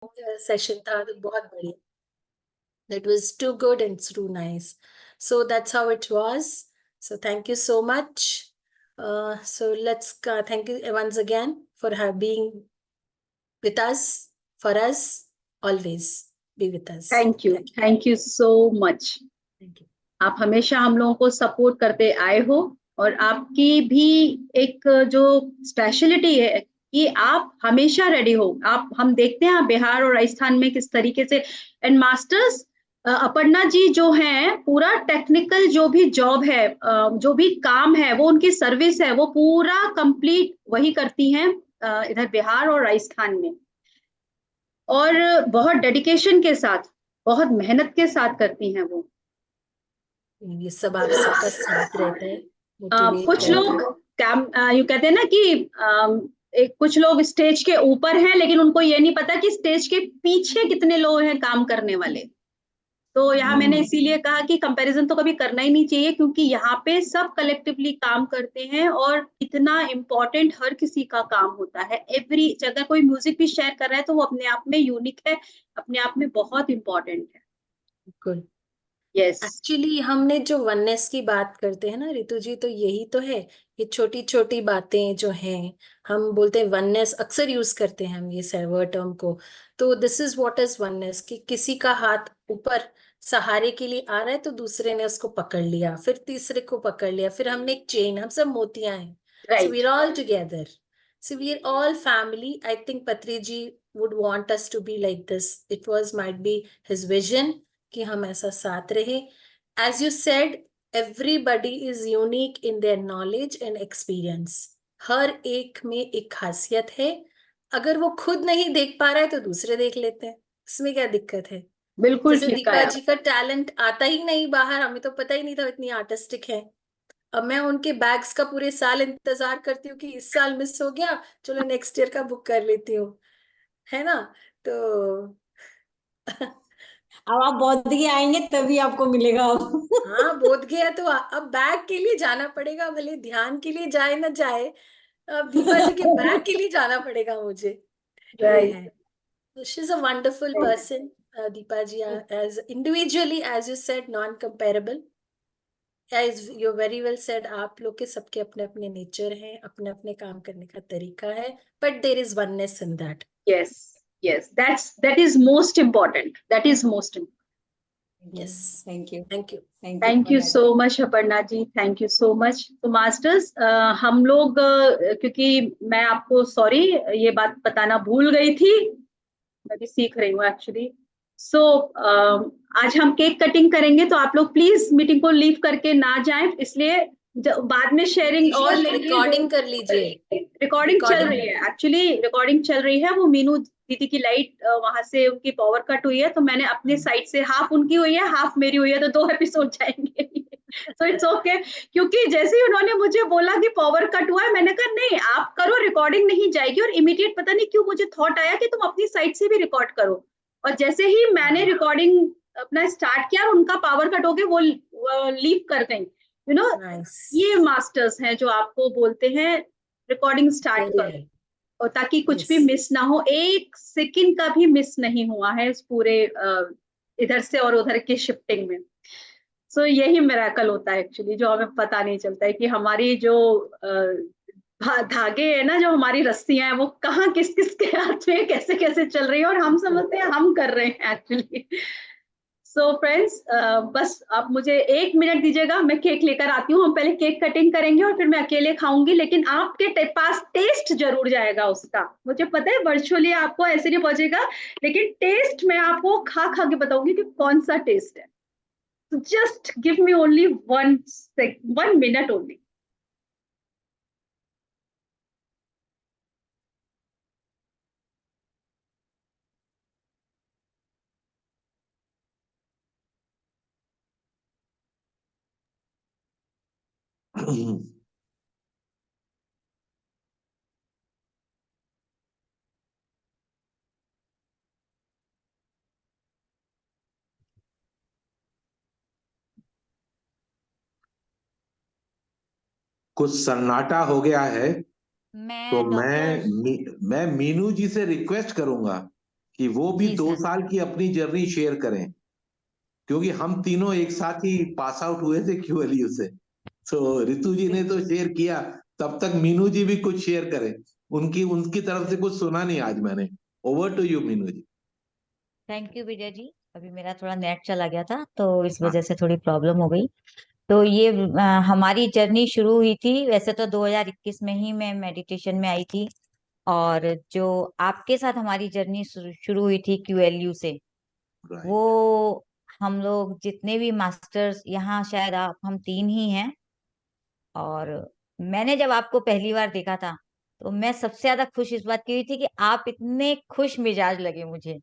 Session था तो बहुत बढ़िया. That was too good and too nice. So that's how it was. So thank you so much. So let's thank you once again for being with us. For us, always be with us. Thank you so much. Thank you. आप हमेशा हम लोगों को support करते आए हो और आपकी भी एक जो स्पेशलिटी है कि आप हमेशा रेडी हो. आप हम देखते हैं बिहार और राजस्थान में किस तरीके से एंड मास्टर्स अपर्णा जी जो हैं पूरा टेक्निकल जो भी जॉब है जो भी काम है वो उनकी सर्विस है वो पूरा कंप्लीट वही करती हैं इधर बिहार और राजस्थान में और बहुत डेडिकेशन के साथ बहुत मेहनत के साथ करती हैं वो. ये सब आप सबका साथ रहता है. कुछ लोग यू कहते हैं ना कि कुछ लोग स्टेज के ऊपर हैं लेकिन उनको ये नहीं पता कि स्टेज के पीछे कितने लोग हैं काम करने वाले. तो यहाँ मैंने इसीलिए कहा कि कंपैरिजन तो कभी करना ही नहीं चाहिए क्योंकि यहाँ पे सब कलेक्टिवली काम करते हैं और इतना इम्पोर्टेंट हर किसी का काम होता है. एवरी अगर कोई म्यूजिक भी शेयर कर रहा है तो वो अपने आप में यूनिक है, अपने आप में बहुत इम्पोर्टेंट है. बिल्कुल. यस. एक्चुअली हमने जो वननेस की बात करते हैं ना रितु जी, तो यही तो है. ये छोटी छोटी बातें जो हैं, हम बोलते हैं वननेस, अक्सर यूज करते हैं हम ये वर्ड टर्म को. तो this is what is oneness, कि किसी का हाथ ऊपर सहारे के लिए आ रहा है तो दूसरे ने उसको पकड़ लिया, फिर तीसरे को पकड़ लिया, फिर हमने एक चेन, हम सब मोतियां हैं. So we are all together. So we are all family. I think Patri ji would want us to be like this. It was might be his vision कि हम ऐसा साथ रहे. As you said, everybody is unique in their knowledge and experience. हर एक में एक खासियत है. अगर वो खुद नहीं देख पा रहा है तो दूसरे देख लेते हैं. इसमें क्या दिक्कत है? बिल्कुल जैसे ठीक दीपा है. जी का टैलेंट आता ही नहीं बाहर, हमें तो पता ही नहीं था इतनी आर्टिस्टिक है. अब मैं उनके बैग्स का पूरे साल इंतजार करती हूँ कि इस साल मिस हो गया, चलो नेक्स्ट ईयर का बुक कर लेती हूँ, है ना. तो अब आप बोधगया आएंगे तभी आपको मिलेगा. हाँ, बोध गया तो अब बैग के लिए जाना पड़ेगा, भले ध्यान के लिए जाए ना जाए, अब दीपा जी के बैग के लिए जाना पड़ेगा मुझे. ये है. She is a wonderful person, Deepa ji. As individually, as you said, non comparable. As you very well said, आप लोग के सबके अपने अपने नेचर हैं, अपने अपने काम करने का तरीका है, but there is oneness in that. Yes, that is most important. That is most important. Yes. Thank you. Thank you. Thank you so much Aparna ji. Thank you so much. तो मास्टर्स हम लोग क्योंकि मैं आपको सॉरी ये बात बताना भूल गई थी, मैं भी सीख रही हूँ एक्चुअली. सो आज हम केक कटिंग करेंगे तो आप लोग प्लीज मीटिंग को लीव करके ना जाएं, इसलिए बाद में शेयरिंग और रिकॉर्डिंग कर लीजिए. रिकॉर्डिंग चल रही है. एक्चुअली रिकॉर्डिंग चल रही है. वो मीनू दीदी की लाइट वहां से उनकी पावर कट हुई है तो मैंने अपने साइड से हाफ उनकी हुई है हाफ मेरी हुई है तो 2 एपिसोड जाएंगे. तो इट्स ओके क्योंकि जैसे ही उन्होंने मुझे बोला कि पावर कट हुआ है मैंने कहा नहीं आप करो रिकॉर्डिंग नहीं जाएगी. और इमीडिएट पता नहीं क्यों मुझे थॉट आया कि तुम अपनी साइड से भी रिकॉर्ड करो. और जैसे ही मैंने रिकॉर्डिंग अपना स्टार्ट किया उनका पावर कट हो गया, वो लीव कर गई. यू नो ये मास्टर्स हैं जो आपको बोलते हैं रिकॉर्डिंग स्टार्ट करो और ताकि कुछ भी मिस ना हो. 1 सेकंड का भी मिस नहीं हुआ है इस पूरे इधर से और उधर की शिफ्टिंग में. सो यही मिरेकल होता है एक्चुअली जो हमें पता नहीं चलता है कि हमारी जो धागे है ना, जो हमारी रस्सियां हैं वो कहाँ किस किस के हाथ में कैसे कैसे चल रही है और हम समझते हैं हम कर रहे हैं एक्चुअली. सो फ्रेंड्स बस आप मुझे 1 मिनट दीजिएगा, मैं केक लेकर आती हूँ. हम पहले केक कटिंग करेंगे और फिर मैं अकेले खाऊंगी लेकिन आपके पास टेस्ट जरूर जाएगा उसका. मुझे पता है वर्चुअली आपको ऐसे नहीं पहुंचेगा लेकिन टेस्ट मैं आपको खा खा के बताऊंगी कि कौन सा टेस्ट है. Just give me only 1 minute only. कुछ सन्नाटा हो गया है तो मैं मैं मीनू जी से रिक्वेस्ट करूंगा कि वो भी जी 2 साल की अपनी जर्नी शेयर करें, क्योंकि हम तीनों एक साथ ही पास आउट हुए थे क्यूएलयू से। तो रितु जी ने तो शेयर किया, तब तक मीनू जी भी कुछ शेयर करें। उनकी उनकी तरफ से कुछ सुना नहीं आज मैंने। Over to you Meenu ji. Thank you Vijay ji. अभी मेरा थोड़ा नेट चला गया था तो इस हाँ। वजह से थोड़ी प्रॉब्लम हो गई। तो ये हमारी जर्नी शुरू हुई थी, वैसे तो 2021 में ही मैं मेडिटेशन में आई थी। और जो आपके साथ हमारी जर्नी शुरू हुई थी क्यूएलयू से, वो राइट। हम लोग जितने भी मास्टर्स यहाँ, शायद आप हम 3 ही हैं। और मैंने जब आपको पहली बार देखा था तो मैं सबसे ज्यादा खुश इस बात की हुई थी कि आप इतने खुश मिजाज लगे मुझे।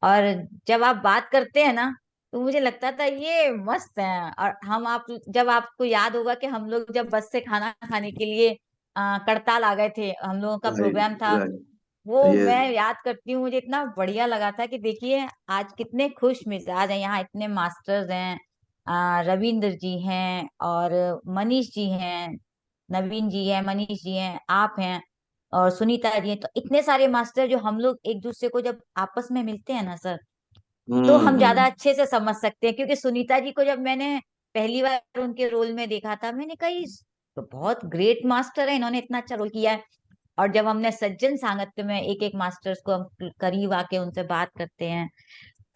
और जब आप बात करते हैं ना तो मुझे लगता था ये मस्त है। और हम आप जब आपको याद होगा कि हम लोग जब बस से खाना खाने के लिए करताल आ गए थे, हम लोगों का राइट। प्रोग्राम था, राइट। वो ये मैं याद करती हूँ। मुझे इतना बढ़िया लगा था कि देखिए आज कितने खुश मिजाज हैं, यहाँ इतने मास्टर्स हैं। रविंद्र जी हैं और मनीष जी हैं, नवीन जी हैं, मनीष जी हैं, आप हैं और सुनीता जी हैं। तो इतने सारे मास्टर जो हम लोग एक दूसरे को जब आपस में मिलते हैं ना सर, तो हम ज्यादा हम्म। अच्छे से समझ सकते हैं। क्योंकि सुनीता जी को जब मैंने पहली बार उनके रोल में देखा था, मैंने कहा ये तो बहुत ग्रेट मास्टर है, इन्होंने इतना अच्छा रोल किया है। और जब हमने सज्जन सांगत्य में एक एक मास्टर्स को हम करीब आके उनसे बात करते हैं,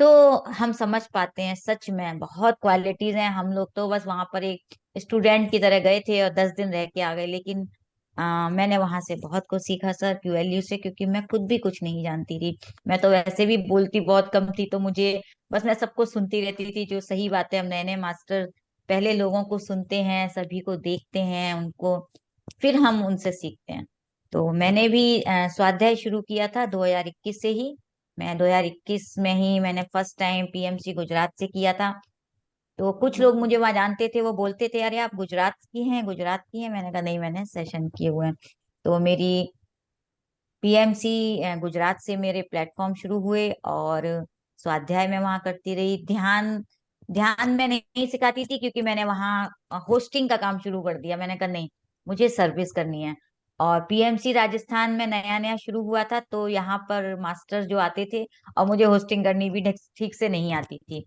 तो हम समझ पाते हैं सच में बहुत क्वालिटीज हैं। हम लोग तो बस वहां पर एक स्टूडेंट की तरह गए थे और 10 दिन रह के आ गए, लेकिन मैंने वहां से बहुत कुछ सीखा सर क्यूएलयू से, क्योंकि मैं खुद भी कुछ नहीं जानती थी। मैं तो वैसे भी बोलती बहुत कम थी, तो मुझे बस मैं सबको सुनती रहती थी। जो सही बात है, हम नए नए मास्टर पहले लोगों को सुनते हैं, सभी को देखते हैं उनको, फिर हम उनसे सीखते हैं। तो मैंने भी स्वाध्याय शुरू किया था 2021 से ही। मैं 2021 में ही मैंने फर्स्ट टाइम पीएमसी गुजरात से किया था। तो कुछ लोग मुझे वहां जानते थे, वो बोलते थे अरे आप गुजरात की हैं, गुजरात की हैं। मैंने कहा नहीं, मैंने सेशन किए हुए हैं। तो मेरी पीएमसी गुजरात से मेरे प्लेटफॉर्म शुरू हुए और स्वाध्याय में वहां करती रही। ध्यान ध्यान मैं नहीं सिखाती थी, क्योंकि मैंने वहां होस्टिंग का काम शुरू कर दिया। मैंने कहा नहीं, मुझे सर्विस करनी है। और पीएमसी राजस्थान में नया नया शुरू हुआ था, तो यहाँ पर मास्टर्स जो आते थे, और मुझे होस्टिंग करनी भी ठीक से नहीं आती थी,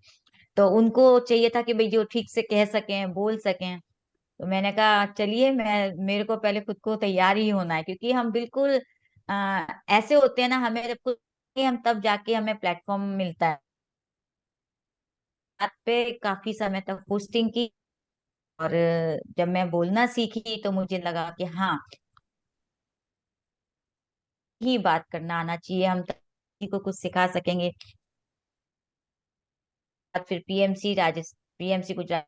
तो उनको चाहिए था कि भाई जो ठीक से कह सकें, बोल सकें। तो मैंने कहा चलिए, मैं मेरे को पहले खुद को तैयार ही होना है, क्योंकि हम बिल्कुल ऐसे होते हैं ना, हमें जब कुछ हम तब जाके हमें प्लेटफॉर्म मिलता है। बात पे काफी समय तक होस्टिंग की। और जब मैं बोलना सीखी तो मुझे लगा कि हाँ, ही बात करना आना चाहिए, हम किसी को कुछ सिखा सकेंगे। फिर पीएमसी गुजरात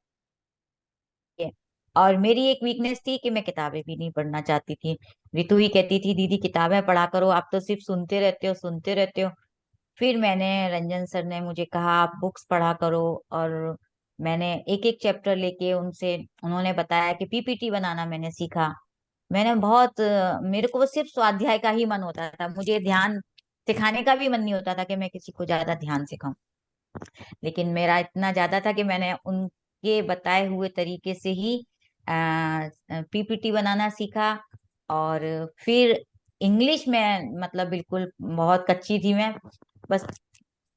है। और मेरी एक वीकनेस थी कि मैं किताबें भी नहीं पढ़ना चाहती थी। रितु ही कहती थी दीदी किताबें पढ़ा करो, आप तो सिर्फ सुनते रहते हो, सुनते रहते हो। फिर मैंने, रंजन सर ने मुझे कहा आप बुक्स पढ़ा करो। और मैंने एक एक चैप्टर लेके उनसे, उन्होंने बताया कि पीपीटी बनाना मैंने सीखा। मैंने बहुत मेरे को वो सिर्फ स्वाध्याय का ही मन होता था, मुझे ध्यान सिखाने का भी मन नहीं होता था कि मैं किसी को ज्यादा ध्यान सिखाऊं। लेकिन मेरा इतना ज्यादा था कि मैंने उनके बताए हुए तरीके से ही पीपीटी बनाना सीखा। और फिर इंग्लिश में, मतलब बिल्कुल बहुत कच्ची थी मैं, बस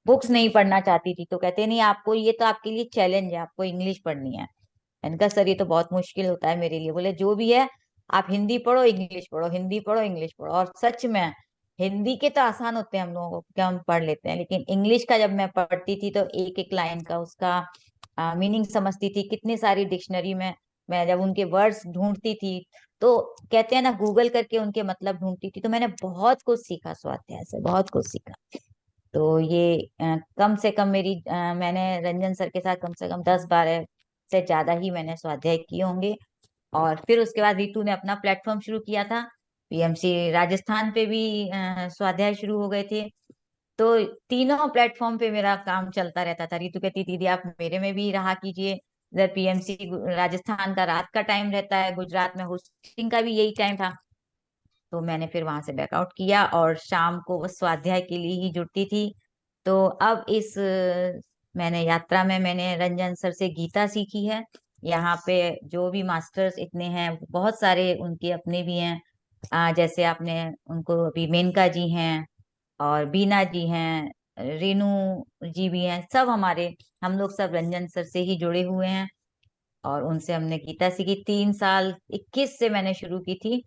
बुक्स नहीं पढ़ना चाहती थी। तो कहते नहीं, आपको ये तो आपके लिए चैलेंज है, आपको इंग्लिश पढ़नी है। मैंने कहा सर ये तो बहुत मुश्किल होता है मेरे लिए। बोले जो भी है, आप हिंदी पढ़ो, इंग्लिश पढ़ो, हिंदी पढ़ो, इंग्लिश पढ़ो। और सच में हिंदी के तो आसान होते हैं हम लोगों को, क्या हम पढ़ लेते हैं, लेकिन इंग्लिश का जब मैं पढ़ती थी तो एक एक लाइन का उसका मीनिंग समझती थी। कितनी सारी डिक्शनरी में मैं जब उनके वर्ड्स ढूंढती थी, तो कहते हैं ना गूगल करके उनके मतलब ढूंढती थी। तो मैंने बहुत कुछ सीखा स्वाध्याय से, बहुत कुछ सीखा। तो ये कम से कम मैंने रंजन सर के साथ कम से कम 10-12 से ज्यादा ही मैंने स्वाध्याय किए होंगे। और फिर उसके बाद रितु ने अपना प्लेटफॉर्म शुरू किया था, पीएमसी राजस्थान पे भी स्वाध्याय शुरू हो गए थे। तो तीनों प्लेटफॉर्म पे मेरा काम चलता रहता था। रितु कहती दीदी आप मेरे में भी रहा कीजिए। इधर पीएमसी राजस्थान का रात का टाइम रहता है, गुजरात में होस्टिंग का भी यही टाइम था। तो मैंने फिर वहां से बैकआउट किया और शाम को बस स्वाध्याय के लिए ही जुड़ती थी। तो अब मैंने यात्रा में मैंने रंजन सर से गीता सीखी है। यहाँ पे जो भी मास्टर्स इतने हैं, बहुत सारे उनके अपने भी हैं। जैसे आपने उनको, अभी मेनका जी हैं और बीना जी हैं, रेनू जी भी हैं, सब हमारे, हम लोग सब रंजन सर से ही जुड़े हुए हैं और उनसे हमने गीता सीखी। 3 साल 21 से मैंने शुरू की थी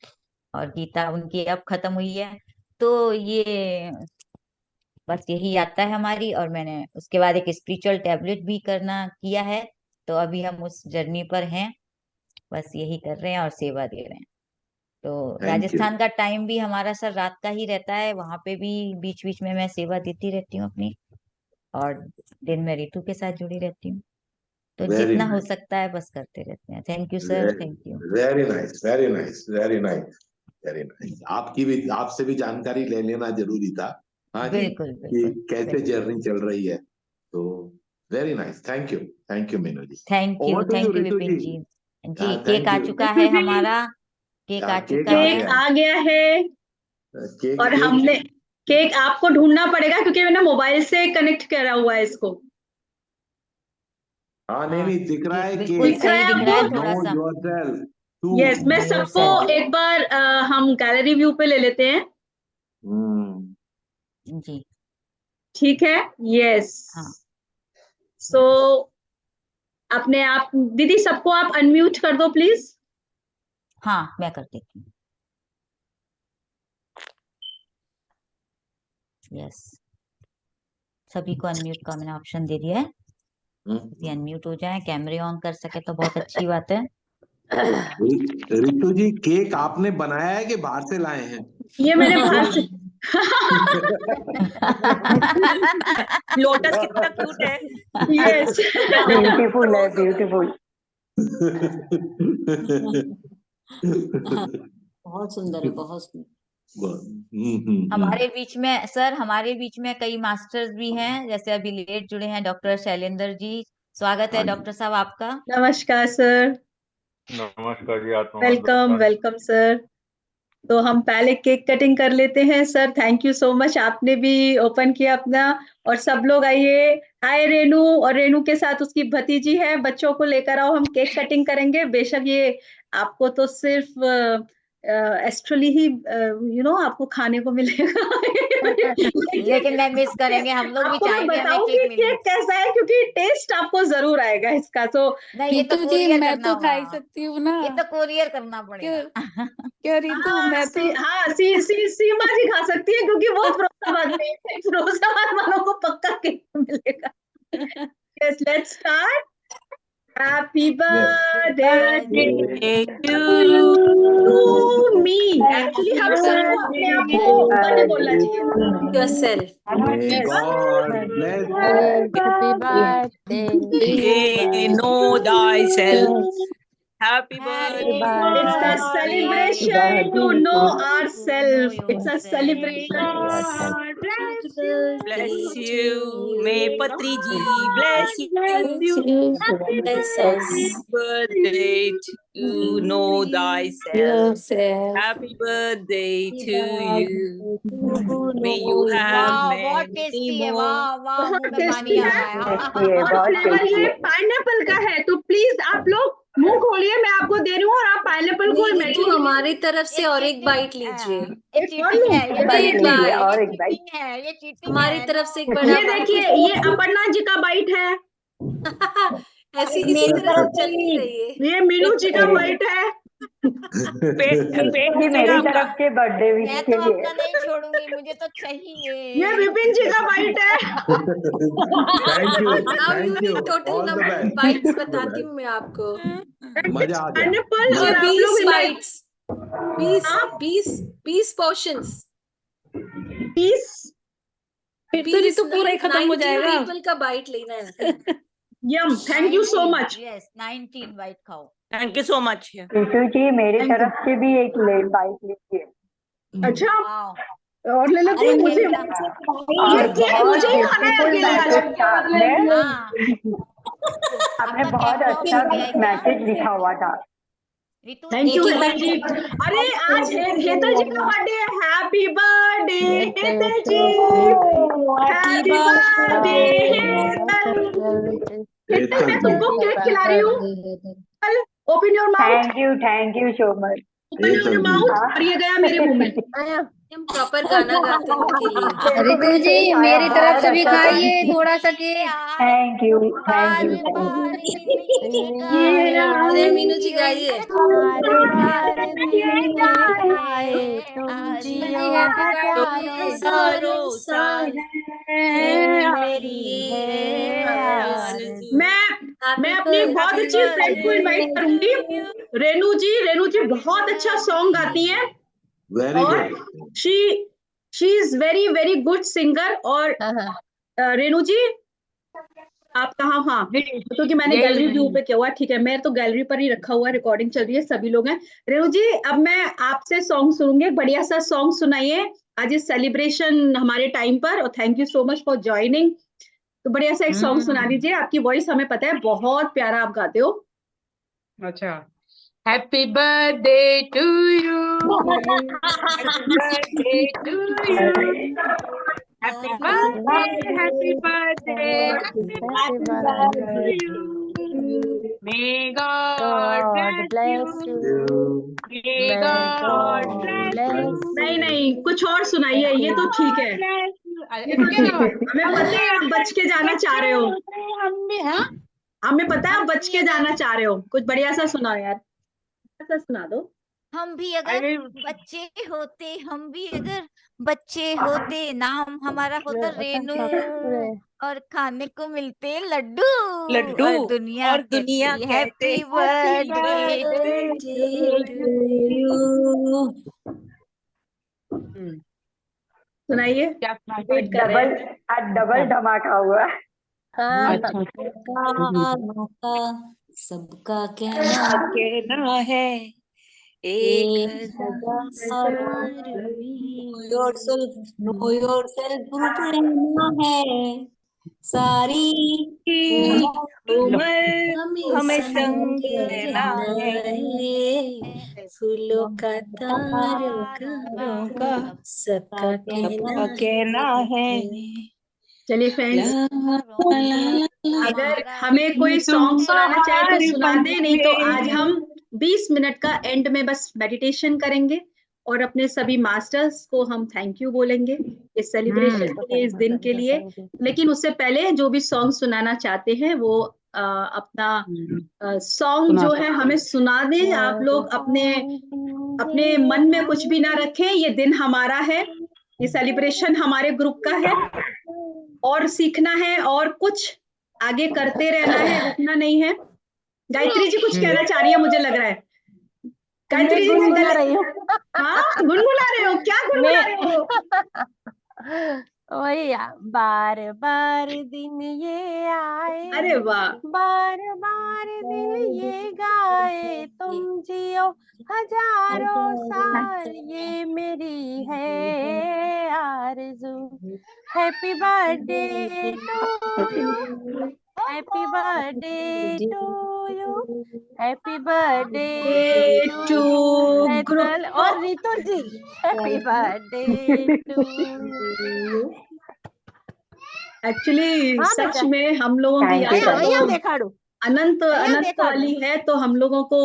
और गीता उनकी अब खत्म हुई है। तो ये बस यही यात्रा है हमारी। और मैंने उसके बाद एक स्पिरिचुअल टैबलेट भी करना किया है, तो अभी हम उस जर्नी पर हैं, बस यही कर रहे हैं और सेवा दे रहे हैं। तो थैंक यू। राजस्थान का टाइम भी हमारा सर रात का ही रहता है, वहां पे भी बीच बीच में मैं सेवा देती रहती हूँ अपनी, और दिन में रितु के साथ जुड़ी रहती हूँ। तो वेरी जितना हो नाइस, सकता है बस करते रहते हैं। Thank you sir, thank you. Very nice, very nice, very nice, very nice. आपकी भी, आपसे भी जानकारी ले लेना जरूरी था। हाँ जी, बिल्कुल कि बिल्कुल कैसे बिल्कुल। जर्नी चल रही है। तो very nice, thank you Meenu ji. Over to you thank you Ritu Vipin ji. जी। जी, हाँ, केक थैंक आ यू। चुका रितु है जी, हमारा, केक आ केक चुका आ है। केक गया। आ गया है केक और केक हमने केक आपको ढूंढना पड़ेगा क्योंकि मैंने मोबाइल से कनेक्ट करा हुआ है इसको। हाँ, नहीं हाँ, नहीं, दिख रहा है बिल्कुल दिख केक। रहा सही है दिख रहा है, आपको? थोड़ा नो सा। Yourself too. यस, मैं नो योर सबको सेल्फ। एक बार हम गैलरी व्यू पे ले लेते हैं। हम्म। जी। ठीक है, यस। हाँ। सो अपने आप दीदी सबको आप अनम्यूट कर दो प्लीज। हाँ, मैं कर देती हूँ। यस, सभी को अनम्यूट का मैंने ऑप्शन दे दिया है। यदि अनम्यूट हो जाए, कैमरे ऑन कर सके तो बहुत अच्छी बात है। रितु जी, केक आपने बनाया है कि बाहर से लाए हैं? ये मैंने बाहर से लोटस कितना क्यूट है। यस। ब्यूटीफुल है, ब्यूटीफुल। बहुत सुंदर है, बहुत सुंदर। हमारे बीच में सर, हमारे बीच में कई मास्टर्स भी हैं, जैसे अभी लेट जुड़े हैं डॉक्टर शैलेंद्र जी। स्वागत है हाँ जी। डॉक्टर साहब आपका। नमस्कार सर। नमस्कार जी, वेलकम आत्मा। Welcome sir. तो हम पहले केक कटिंग कर लेते हैं sir. Thank you so much, आपने भी ओपन किया अपना। और सब लोग आइए। हाय रेनू, और रेनू के साथ उसकी भतीजी है, बच्चों को लेकर आओ, हम केक कटिंग करेंगे। बेशक ये आपको तो सिर्फ एस्ट्रली ही आपको खाने को मिलेगा। लेकिन मैं मिस करेंगे, हम लोग भी आपको मैं चाहेंगे हमें बताऊंगी केक मिले। केक कैसा है, क्योंकि टेस्ट आपको जरूर आएगा इसका। तो नहीं, ये तो रितु जी, कोरियर मैं करना तो खा होगा, ही सकती हूँ ना। ये तो कोरियर करना क्यों पड़ेगा। क्यों रितु, मैं तो सीमा जी खा सकती है क्योंकि वो फिरोजाबाद में है। फिरोजाबाद वालों को पक्का केक मिलेगा। Yes, let's start. Happy birthday to me. Actually हम सबको अपने आप को बर्थडे बोलना चाहिए। yourself. May yes, God bless happy birthday Know thyself. Happy Happy birthday. it's a birthday celebration to know to know ourselves. It's a celebration. yourself. Happy Bless birthday to you. May you. Patri ji bless Bless you. you. Bless Happy us. birthday to know thyself. yourself. Happy birthday Happy to you. birthday May to you have वाह, बहुत many tasty है, more. वाह वाह, बहुत मुंह में पानी tasty आ है। रहा है। टेस्टी है, और बहुत फ्लेवर टेस्टी ये है। पाइनएप्पल का है, तो प्लीज आप लोग मुंह खोलिए, मैं आपको दे रही हूँ और आप पाइनएप्पल को नहीं, रितु इमेजिन हमारे तरफ से ये और एक चीटिंग, बाइट लीजिए। ये एक और चीटिंग लूं? है, ये बाइट एक चीटिंग लीजिए, है, बाइट और ये एक बाइट। चीटिंग है, ये चीटिंग हमारी है। तरफ नो। से एक बड़ा ये बाइट। देखिए, ये अपर्णा जी का बाइट है। ऐसी इसी मेरी तरह से तरफ से चलती रहिए। ये मीनू जी का मेरे बाइट है। पेट जी, भरेगा मेरी आपका। तरफ से बर्थडे विश मैं के तो लिए। अपना नहीं छोड़ूंगी, मुझे तो ये चाहिए। विपिन जी का बाइट है। Thank you, now you thank you, need total all the number best, bytes, all the बताती हूँ बेस्ट। मैं आपको। मजा आ गया, पाइनएप्पल, ये और आप 20 लोग इमेजिन बाइट्स, 20 आप 20 20 पोर्शंस, 20। फिर तो 20 रितु पूरा ही खत्म हो 19 जाएगा। पीपल का बाइट लेना है। Yum, thank you so 19, much. Yes 19 bite खाओ। Thank you so much. Ritu ji, मेरी थैंक यू। तरफ से भी एक बाइट लीजिए। अच्छा, वाह, और ले लेती अरे हूँ मुझे। केक ये और केक बहुत मुझे ही खाना है ब्यूटीफुल अकेले आज। मैसेज था आपने। हाँ, आपने आपका बहुत कैटलॉग अच्छा मिल गया है क्या मैसेज लिखा हुआ था। रितु? थैंक यू एक एक हेतल बाइट जी। अरे आज हेतल जी का बर्थडे है। Happy birthday Hetal ji. Happy birthday Hetal. Hetal, मैं तुमको केक खिला रही हूँ। Open your mouth, thank you so much. Open your Hetal ji, mouth. और ये गया मेरे मुंह में। हम प्रॉपर गाना गाते हैं उनके लिए। मेरे को भी ऋतु जी टेस्ट आया, मेरी तरफ बहुत से भी अच्छा था। खाइए थोड़ा सा cake. Thank you, thank bar you, thank bar you. दिन ये ये अरे मीनू गाए, जी गाइए। बार बार दिन ये आए आए, तुम आज जियो जी हजारों हजारों साल, हजारों साल है मेरी मेरी है है आरज़ू। आरज़ू। मैं हैप्पी अपनी एक बहुत हैप्पी अच्छी फ्रेंड को बर्थडे इनवाइट टू करूंगी, यू। रेनू जी बहुत अच्छा सॉन्ग गाती हैं वेरी और good. She she is very very good singer. और रेनू जी आप कहाँ? हाँ, क्योंकि मैंने गैलरी व्यू पे किया हुआ है। ठीक है, मैं तो गैलरी पर ही रखा हुआ है, रिकॉर्डिंग चल रही है, सभी लोग हैं। रेनू जी अब मैं आपसे सॉन्ग सुनूंगी, एक बढ़िया सा सॉन्ग सुनाइए आज इस सेलिब्रेशन हमारे टाइम पर। और thank you so much for joining. तो बढ़िया सा एक सॉन्ग सुना दीजिए, आपकी वॉइस हमें पता है बहुत प्यारा आप गाते हो। अच्छा, happy birthday to you, happy birthday to you, happy birthday, happy birthday, happy birthday to you. May God bless you. May God bless you. नहीं नहीं, कुछ और सुनाइए, ये तो ठीक है, ये तो इसके ठीक अलावा है। हमें पता है आप बच के जाना चाह रहे हो, हम भी, हाँ, हमें पता है आप बच के जाना चाह रहे हो। कुछ बढ़िया सा सुनाओ यार, ऐसा सुना दो। हम भी अगर अरे बच्चे होते, हम भी अगर बच्चे होते, नाम हमारा होता रेनू, और खाने को मिलते लड्डू, लड्डू और दुनिया और दुनिया कहती कहते happy birthday birthday to to you. सुनाइए, क्या वेट कर रहे डबल, हैं। आज डबल धमाका हुआ। अच्छा, का मौका सबका कहना कहना है एक एक हजार हजार नो योरसेल्फ कहना है सारी की उम्र उम्र हमें हमें संग संग रहना रहना है। है फूलों का तारों का तारों का सबका कहना सबका कहना है। है। चलिए ला फ्रेंड्स, ला ला ला। अगर हमारा हमें कोई सॉन्ग सुनाना चाहे तो तुम्हारी सुना दे, नहीं तो आज बंदे, हम 20 मिनट का एंड में बस मेडिटेशन करेंगे और अपने सभी मास्टर्स को हम थैंक यू बोलेंगे इस सेलिब्रेशन के लिए, इस दिन के लिए। लेकिन उससे पहले जो भी सॉन्ग सुनाना चाहते हैं वो अपना सॉन्ग जो है हमें सुना दें। आप लोग अपने अपने मन में कुछ भी ना रखें, ये दिन हमारा है, ये सेलिब्रेशन हमारे ग्रुप का है, और सीखना है और कुछ आगे करते रहना है, रुकना नहीं है। गायत्री जी कुछ कहना चाह रही है, मुझे लग रहा है। मैं गायत्री जी ने गुनगुना गले, रही हूँ। हाँ गुनगुना रहे हो, क्या गुनगुना रहे हो? वही बार बार दिन ये आए, अरे वाह, बार बार दिल ये गाए, तुम जियो हजारों साल, ये मेरी है आरज़ू। Happy birthday to you, happy birthday to you, happy birthday to to you group Hetal और Ritu ji, happy birthday to you. Actually हाँ सच बेटा, में हम लोगों की थैंक यू, यात्रा भैया तो देखाड़ू, अनंत भैया अनंत देखाड़ू। वाली है। तो हम लोगों को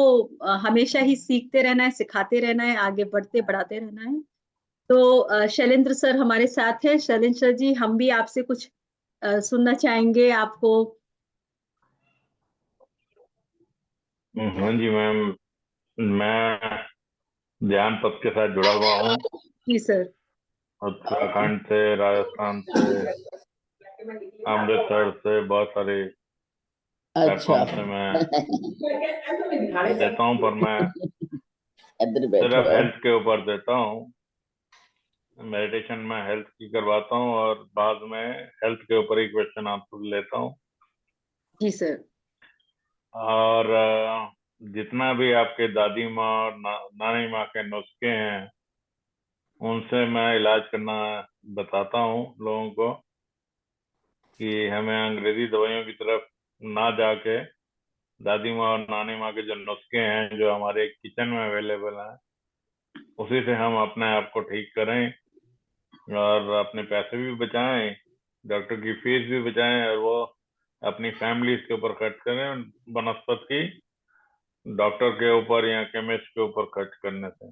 हमेशा ही सीखते रहना है, सिखाते रहना है, आगे बढ़ते बढ़ाते रहना है। तो शैलेंद्र सर हमारे साथ है। शैलेंद्र सर जी, हम भी आपसे कुछ सुनना चाहेंगे आपको। हाँ जी मैम, मैं ध्यान पथ के साथ जुड़ा हुआ हूँ, जी सर। उत्तराखंड से, राजस्थान से, अमृतसर से, बहुत सारे प्लेटफॉर्म से मैं देता हूँ, पर मैं सिर्फ हेल्थ के ऊपर देता हूँ। मेडिटेशन में हेल्थ की करवाता हूँ और बाद में हेल्थ के ऊपर ही क्वेश्चन आंसर लेता हूँ। जी सर। और जितना भी आपके दादी माँ और नानी माँ के नुस्खे हैं, उनसे मैं इलाज करना बताता हूँ लोगों को, कि हमें अंग्रेजी दवाइयों की तरफ ना जाके दादी माँ और नानी माँ के जो नुस्खे हैं, जो हमारे किचन में अवेलेबल हैं, उसी से हम अपने आप को ठीक करें और अपने पैसे भी बचाएं, डॉक्टर की फीस भी बचाएं, और वो अपनी फैमिली के ऊपर खर्च करें बनस्पत की डॉक्टर के ऊपर या केमिस्ट के ऊपर खर्च करने से।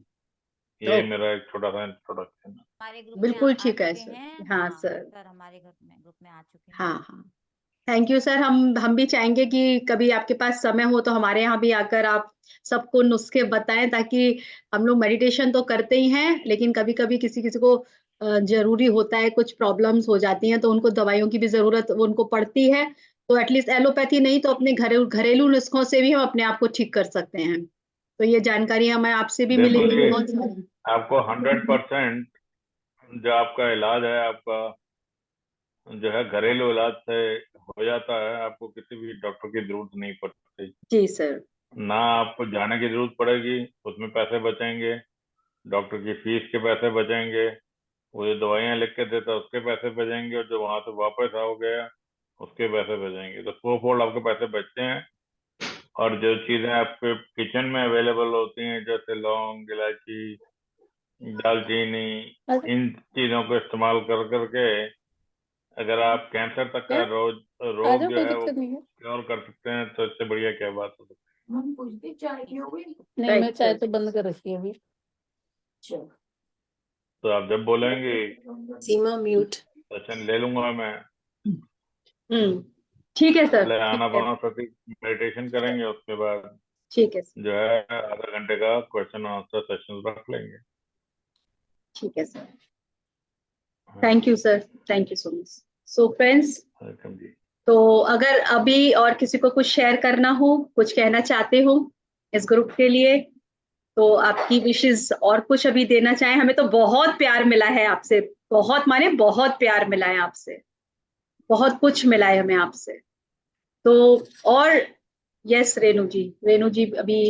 ये तो मेरा एक छोटा सा इंट्रोडक्शन है। हमारे ग्रुप में बिल्कुल आ ठीक है चुके सर। हैं। हाँ हाँ सर। सर, हमारे ग्रुप में आ चुके हैं। हाँ हाँ, थैंक यू सर। हम भी चाहेंगे कि कभी आपके पास समय हो तो हमारे यहाँ भी आकर आप सबको नुस्खे बताएं, ताकि हम लोग मेडिटेशन तो करते ही हैं, लेकिन कभी कभी किसी किसी को जरूरी होता है, कुछ प्रॉब्लम्स हो जाती हैं तो उनको दवाइयों की भी जरूरत उनको पड़ती है। तो एटलीस्ट एलोपैथी नहीं तो अपने घरेलू नुस्खों से भी हम अपने आप को ठीक कर सकते हैं। तो ये जानकारी हमें आपसे भी बिल्कुल मिलेगी जी, बहुत सारी। आपको 100% जो आपका इलाज है, आपका जो है घरेलू इलाज से हो जाता है। आपको किसी भी डॉक्टर की जरूरत नहीं पड़ती, जी सर। ना आपको जाने की जरूरत पड़ेगी, उसमें पैसे बचेंगे, डॉक्टर की फीस के पैसे बचेंगे, वो जो दवाइयाँ लिख के देता है उसके पैसे बचेंगे, और जो वहां से वापस आओ गया उसके पैसे बचेंगे। तो 4 फोल्ड आपके पैसे बचते हैं। और जो चीजें आपके किचन में अवेलेबल होती हैं, जैसे लौंग, इलायची, दालचीनी, इन चीजों को इस्तेमाल कर करके अगर आप कैंसर तक का रोग जो है वो क्योर कर सकते हैं, तो इससे बढ़िया क्या बात हो सकती नहीं, Right, मैं चाय sir. तो बंद कर रखी है अभी। है। तो आप जब बोलेंगे सीमा म्यूट। सेशन ले लूंगा मैं। ठीक है सर, पहले ठीक है। आनापानसति मेडिटेशन करेंगे, उसके बाद ठीक है सर, जो है आधा घंटे का क्वेश्चन आंसर सेशन रख लेंगे। ठीक है sir. Thank you sir, thank you so much. So friends, welcome जी। तो अगर अभी और किसी को कुछ शेयर करना हो, कुछ कहना चाहते हो इस ग्रुप के लिए, तो आपकी विशेष और कुछ अभी देना चाहें। हमें तो बहुत प्यार मिला है आपसे, बहुत माने बहुत प्यार मिला है आपसे, बहुत कुछ मिला है हमें आपसे। तो और यस रेणु जी अभी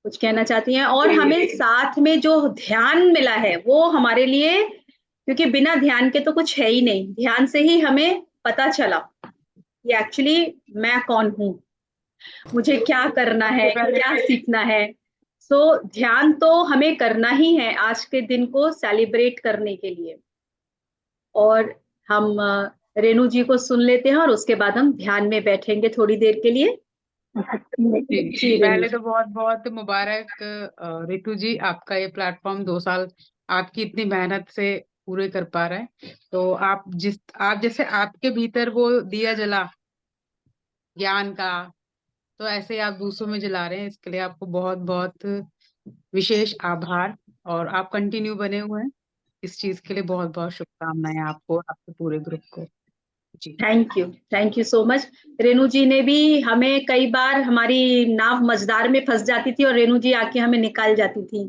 कुछ कहना चाहती हैं। और हमें साथ में जो ध्यान मिला है वो हमारे लिए, क्योंकि बिना ध्यान के तो कुछ है ही नहीं, ध्यान से ही हमें पता चला कि एक्चुअली मैं कौन हूँ, मुझे क्या करना है, क्या सीखना है। सो ध्यान तो हमें करना ही है आज के दिन को सेलिब्रेट करने के लिए। और हम रेणु जी को सुन लेते हैं और उसके बाद हम ध्यान में बैठेंगे थोड़ी देर के लिए। जी, जी रेणु पहले जी। तो बहुत बहुत मुबारक रितु जी, आपका ये प्लेटफॉर्म 2 साल आपकी इतनी मेहनत से पूरे कर पा रहे हैं। तो आप जैसे आपके भीतर वो दिया जला ज्ञान का, तो ऐसे ही आप दूसरों में जला रहे हैं। इसके लिए आपको बहुत बहुत विशेष आभार, और आप कंटिन्यू बने हुए हैं इस चीज के लिए। बहुत बहुत शुभकामनाएं आपको, आपके पूरे ग्रुप को। जी, thank you so much. Renu ji ने भी हमें कई बार, हमारी नाव मझधार में फंस जाती थी और रेणु जी आके हमें निकाल जाती थी।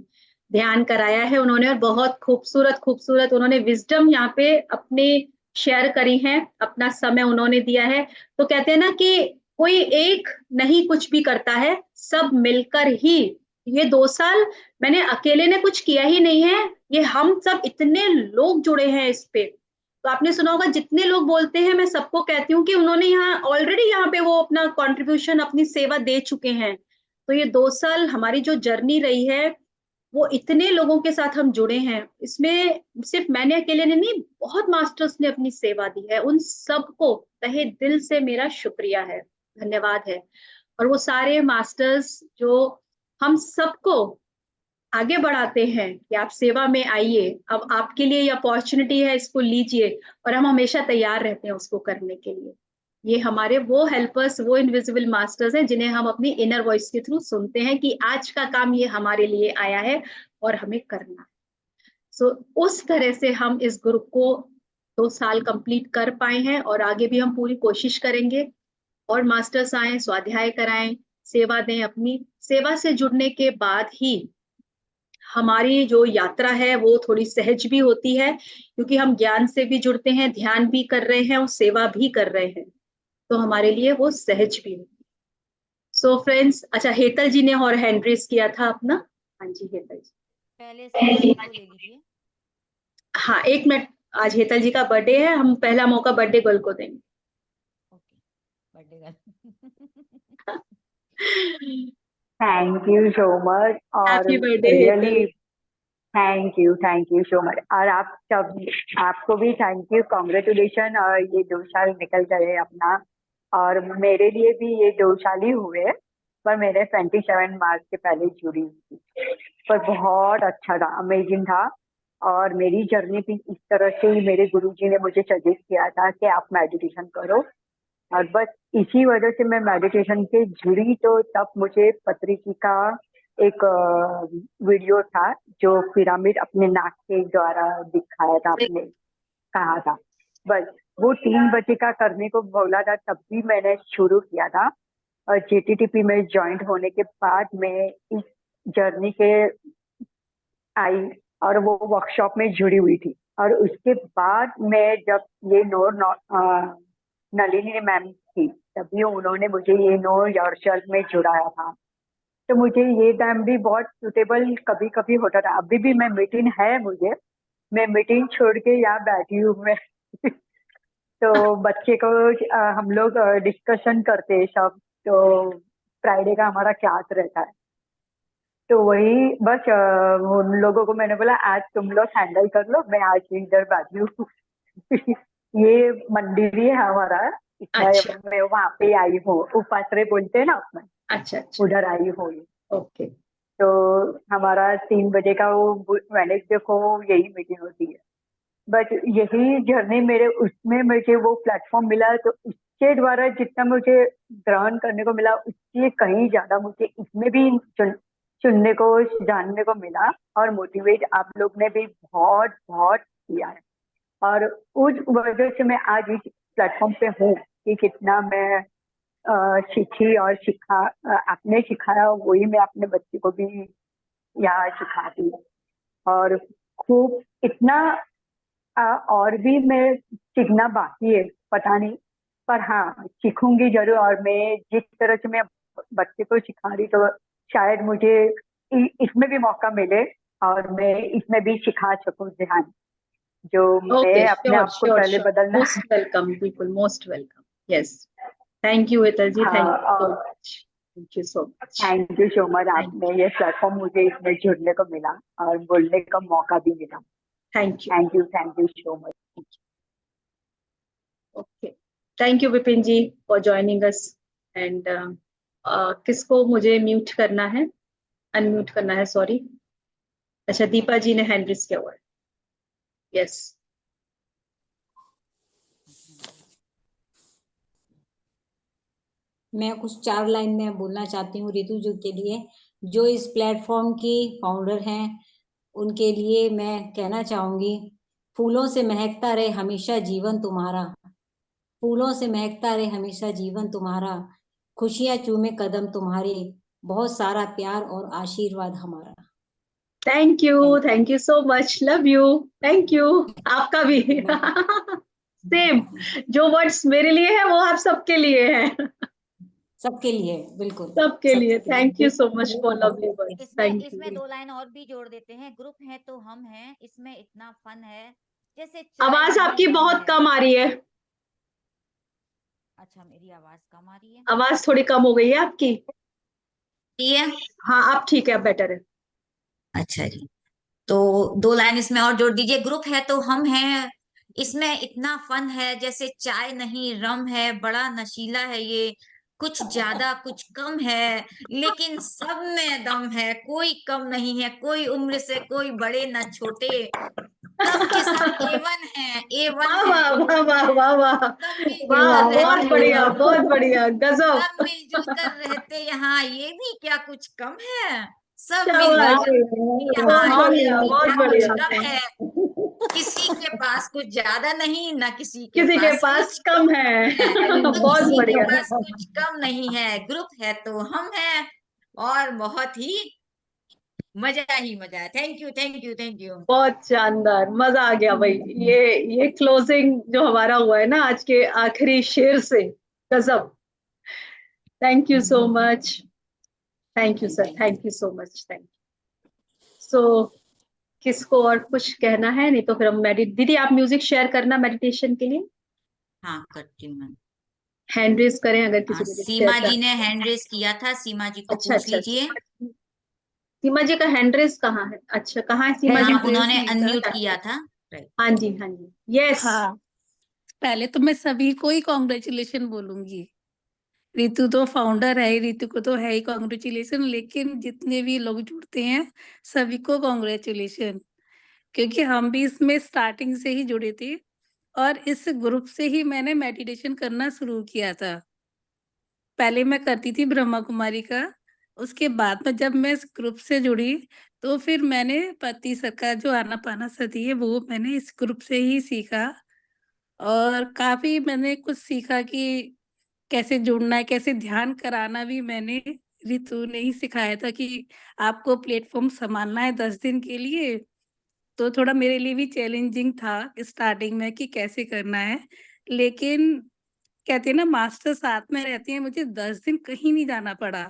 ध्यान कराया है उन्होंने, और बहुत खूबसूरत खूबसूरत उन्होंने विजडम यहाँ पे अपने शेयर करी है, अपना समय उन्होंने दिया है। तो कहते हैं ना कि कोई एक नहीं कुछ भी करता है, सब मिलकर ही। ये 2 साल मैंने अकेले ने कुछ किया ही नहीं है, ये हम सब इतने लोग जुड़े हैं इस पे। तो आपने सुना होगा, जितने लोग बोलते हैं मैं सबको कहती हूँ कि उन्होंने यहाँ ऑलरेडी यहाँ पे वो अपना कंट्रीब्यूशन, अपनी सेवा दे चुके हैं। तो ये 2 साल हमारी जो जर्नी रही है, वो इतने लोगों के साथ हम जुड़े हैं, इसमें सिर्फ मैंने अकेले ने नहीं, बहुत मास्टर्स ने अपनी सेवा दी है। उन सबको तहे दिल से मेरा शुक्रिया है, धन्यवाद है। और वो सारे मास्टर्स जो हम सबको आगे बढ़ाते हैं कि आप सेवा में आइए, अब आपके लिए ये अपॉर्चुनिटी है, इसको लीजिए। और हम हमेशा तैयार रहते हैं उसको करने के लिए। ये हमारे वो हेल्पर्स, वो इनविजिबल मास्टर्स हैं जिन्हें हम अपनी इनर वॉइस के थ्रू सुनते हैं कि आज का काम ये हमारे लिए आया है और हमें करना है। सो उस तरह से हम इस ग्रुप को 2 साल कंप्लीट कर पाए हैं, और आगे भी हम पूरी कोशिश करेंगे। और मास्टर्स आए, स्वाध्याय कराएं, सेवा दें। अपनी सेवा से जुड़ने के बाद ही हमारी जो यात्रा है वो थोड़ी सहज भी होती है, क्योंकि हम ज्ञान से भी जुड़ते हैं, ध्यान भी कर रहे हैं और सेवा भी कर रहे हैं, तो हमारे लिए वो सहज भी होती है। सो फ्रेंड्स, अच्छा हेतल जी ने और हैंड रेज किया था अपना। हाँ जी हेतल जी। पहले सीमा जी को ले लीजिए। हाँ 1 मिनट, आज हेतल जी का बर्थडे है, हम पहला मौका बर्थडे गर्ल को देंगे। Okay, birthday girl. Thank you so much. और happy birthday Hetal. Really thank you so much. और आप सब, आपको भी थैंक यू, कॉन्ग्रेचुलेशन। और ये 2 साल निकल गए अपना, और मेरे लिए भी ये 2 साल ही हुए, पर मेरे 27 मार्च से पहले जुड़ी थी। पर बहुत अच्छा था, अमेजिंग था। और मेरी जर्नी भी इस तरह से ही मेरे गुरुजी ने मुझे सजेस्ट किया था कि आप मेडिटेशन करो, और बस इसी वजह से मैं मेडिटेशन से जुड़ी। तो तब मुझे पत्री जी का एक वीडियो था जो पिरामिड अपने नाक के द्वारा दिखाया था, आपने कहा था, बस वो 3 बजे का करने को बोला था, तब भी मैंने शुरू किया था। और JTTP में ज्वाइंट होने के बाद मैं इस जर्नी के आई और वो वर्कशॉप में जुड़ी हुई थी। और उसके बाद मैं जब ये नलिनी मैम थी, तभी उन्होंने मुझे ये नो योरसेल्फ में जुड़ाया था। तो मुझे ये टाइम भी बहुत सुटेबल कभी कभी होता था। अभी भी मैं मीटिंग है मुझे, मैं मीटिंग छोड़ के यहाँ बैठी हूँ मैं तो बच्चे को हम लोग डिस्कशन करते हैं सब। तो फ्राइडे का हमारा क्लास रहता है, तो वही बस उन लोगों को मैंने बोला आज तुम लोग हैंडल कर लो, मैं आज इधर बैठी हूँ ये मंदिर ही है हमारा, इसलिए अच्छा मैं वहाँ पे आई हूँ, उपासरे बोलते हैं ना अपने, अच्छा अच्छा, उधर आई हूँ। ओके। तो हमारा 3 बजे का वो वेडनेसडे को यही मीटिंग होती है। बट यही जर्नी मेरे, उसमें मुझे वो प्लेटफॉर्म मिला, तो उसके द्वारा जितना मुझे ग्रहण करने को मिला उससे कहीं ज्यादा मुझे इसमें भी सुनने को, जानने को मिला। और मोटिवेट आप लोग ने भी बहुत बहुत किया है, और उस वजह से मैं आज इस प्लेटफॉर्म पे हूँ कि कितना मैं सीखी और सीखा, आपने सिखाया वही मैं अपने बच्चे को भी यहाँ सिखाती हूँ। और खूब इतना और भी मैं सीखना बाकी है, पता नहीं, पर हाँ सीखूंगी जरूर। और मैं जिस तरह से मैं बच्चे को सिखा रही, तो शायद मुझे इसमें भी मौका मिले और मैं इसमें भी सिखा सकूं ध्यान, जो ओके, मैं अपने श्योर आप को श्योर पहले श्योर, बदलना। मोस्ट वेलकम, बिल्कुल most welcome. Yes, thank you Hetal ji, हाँ, thank you so much. Thank you so much, आपने ये प्लेटफॉर्म मुझे इसमें जुड़ने को मिला और बोलने का मौका भी मिला। Thank you. Thank you so much. Okay, thank you Vipin ji for joining us. And किसको मुझे म्यूट करना है, अनम्यूट करना है, सॉरी। अच्छा, दीपा जी ने हैंड रेज किया हुआ है। यस, मैं कुछ 4 लाइन में बोलना चाहती हूँ रितु जी के लिए, जो इस प्लेटफॉर्म की फाउंडर हैं। उनके लिए मैं कहना चाहूंगी, फूलों से महकता रहे हमेशा जीवन तुम्हारा, फूलों से महकता रहे हमेशा जीवन तुम्हारा, खुशियां चूमे कदम तुम्हारे, बहुत सारा प्यार और आशीर्वाद हमारा। Thank you so much, love you, thank you. आपका भी सेम, जो वर्ड्स मेरे लिए है वो आप सबके लिए है। सबके लिए, बिल्कुल सबके लिए, thank you so much for लिए। लवली वर्ड्स, इसमें थैंक इसमें यू। 2 लाइन और भी जोड़ देते हैं। ग्रुप है तो हम हैं, इसमें इतना फन है जैसे चाय आवाज नहीं आपकी रम बहुत है। कम आ रही है, अच्छा, मेरी आवाज कम आ रही है? आवाज थोड़ी कम हो गई है आपकी। ठीक है। हाँ, अब ठीक है, अब बेटर है। अच्छा जी, तो 2 लाइन इसमें और जोड़ दीजिए। ग्रुप है तो हम हैं, इसमें इतना फन है जैसे चाय नहीं रम है, बड़ा नशीला है ये, कुछ ज्यादा कुछ कम है, लेकिन सब में दम है, कोई कम नहीं है, कोई उम्र से कोई बड़े न छोटे, सबके सब A1 है, A1 वाह है, वाह वाह वाह वाह वाह सब मिलजुल वाह, कर बहुत रहते बढ़िया, हैं, बहुत बढ़िया, गजब। सब मिलजुल कर रहते यहाँ, ये भी क्या कुछ कम है, सब मिलजुल शाबाश, कर यहाँ, बहुत ये बढ़िया, भी बहुत क्या कुछ बढ़िया। कम है, किसी के पास कुछ ज्यादा नहीं ना किसी के किसी के पास पास कुछ कम कम है है, तो बहुत किसी के बढ़िया, पास कुछ कम नहीं है, ग्रुप है तो हम हैं, और बहुत ही मजा ही मजा है। Thank you thank you thank you. बहुत शानदार, मजा आ गया भाई। ये क्लोजिंग जो हमारा हुआ है ना आज के आखिरी शेर से, गजब। Thank you so much, thank you sir, thank you so much, thank you. So किसको और कुछ कहना है? नहीं तो फिर हम दीदी आप म्यूजिक शेयर करना मेडिटेशन के लिए, हाँ, करती हूँ मैं। हैंड रेज करें अगर किसी को शेयर सीमा जी करना। ने हैंड रेज किया था, सीमा जी को अच्छा पूछ अच्छा लीजिए। अच्छा, सीमा जी का हैंड रेज कहाँ है? अच्छा, कहाँ है सीमा जी? हैंड रेस उन्होंने नहीं था। अनम्यूट किया था। राइट। हाँ जी, हाँ जी, यस। हाँ, पहले तो मैं सभी को ही कॉन्ग्रेचुलेशन बोलूंगी रितु तो फाउंडर है ही, रितु को तो है ही कॉन्ग्रेचुलेशन, लेकिन जितने भी लोग जुड़ते हैं सभी को कॉन्ग्रेचुलेशन, क्योंकि हम भी इसमें स्टार्टिंग से ही जुड़े थे और इस ग्रुप से ही मैंने मेडिटेशन करना शुरू किया था। पहले मैं करती थी ब्रह्मा कुमारी का, उसके बाद में जब मैं इस ग्रुप से जुड़ी तो फिर मैंने पति सर का जो आनापानासती है वो मैंने इस ग्रुप से ही सीखा, और काफी मैंने कुछ सीखा कि कैसे जुड़ना है, कैसे ध्यान कराना भी मैंने रितु ने ही सिखाया था कि आपको प्लेटफॉर्म संभालना है 10 दिन के लिए। तो थोड़ा मेरे लिए भी चैलेंजिंग था स्टार्टिंग में कि कैसे करना है, लेकिन कहते हैं ना मास्टर साथ में रहते हैं, मुझे 10 दिन कहीं नहीं जाना पड़ा,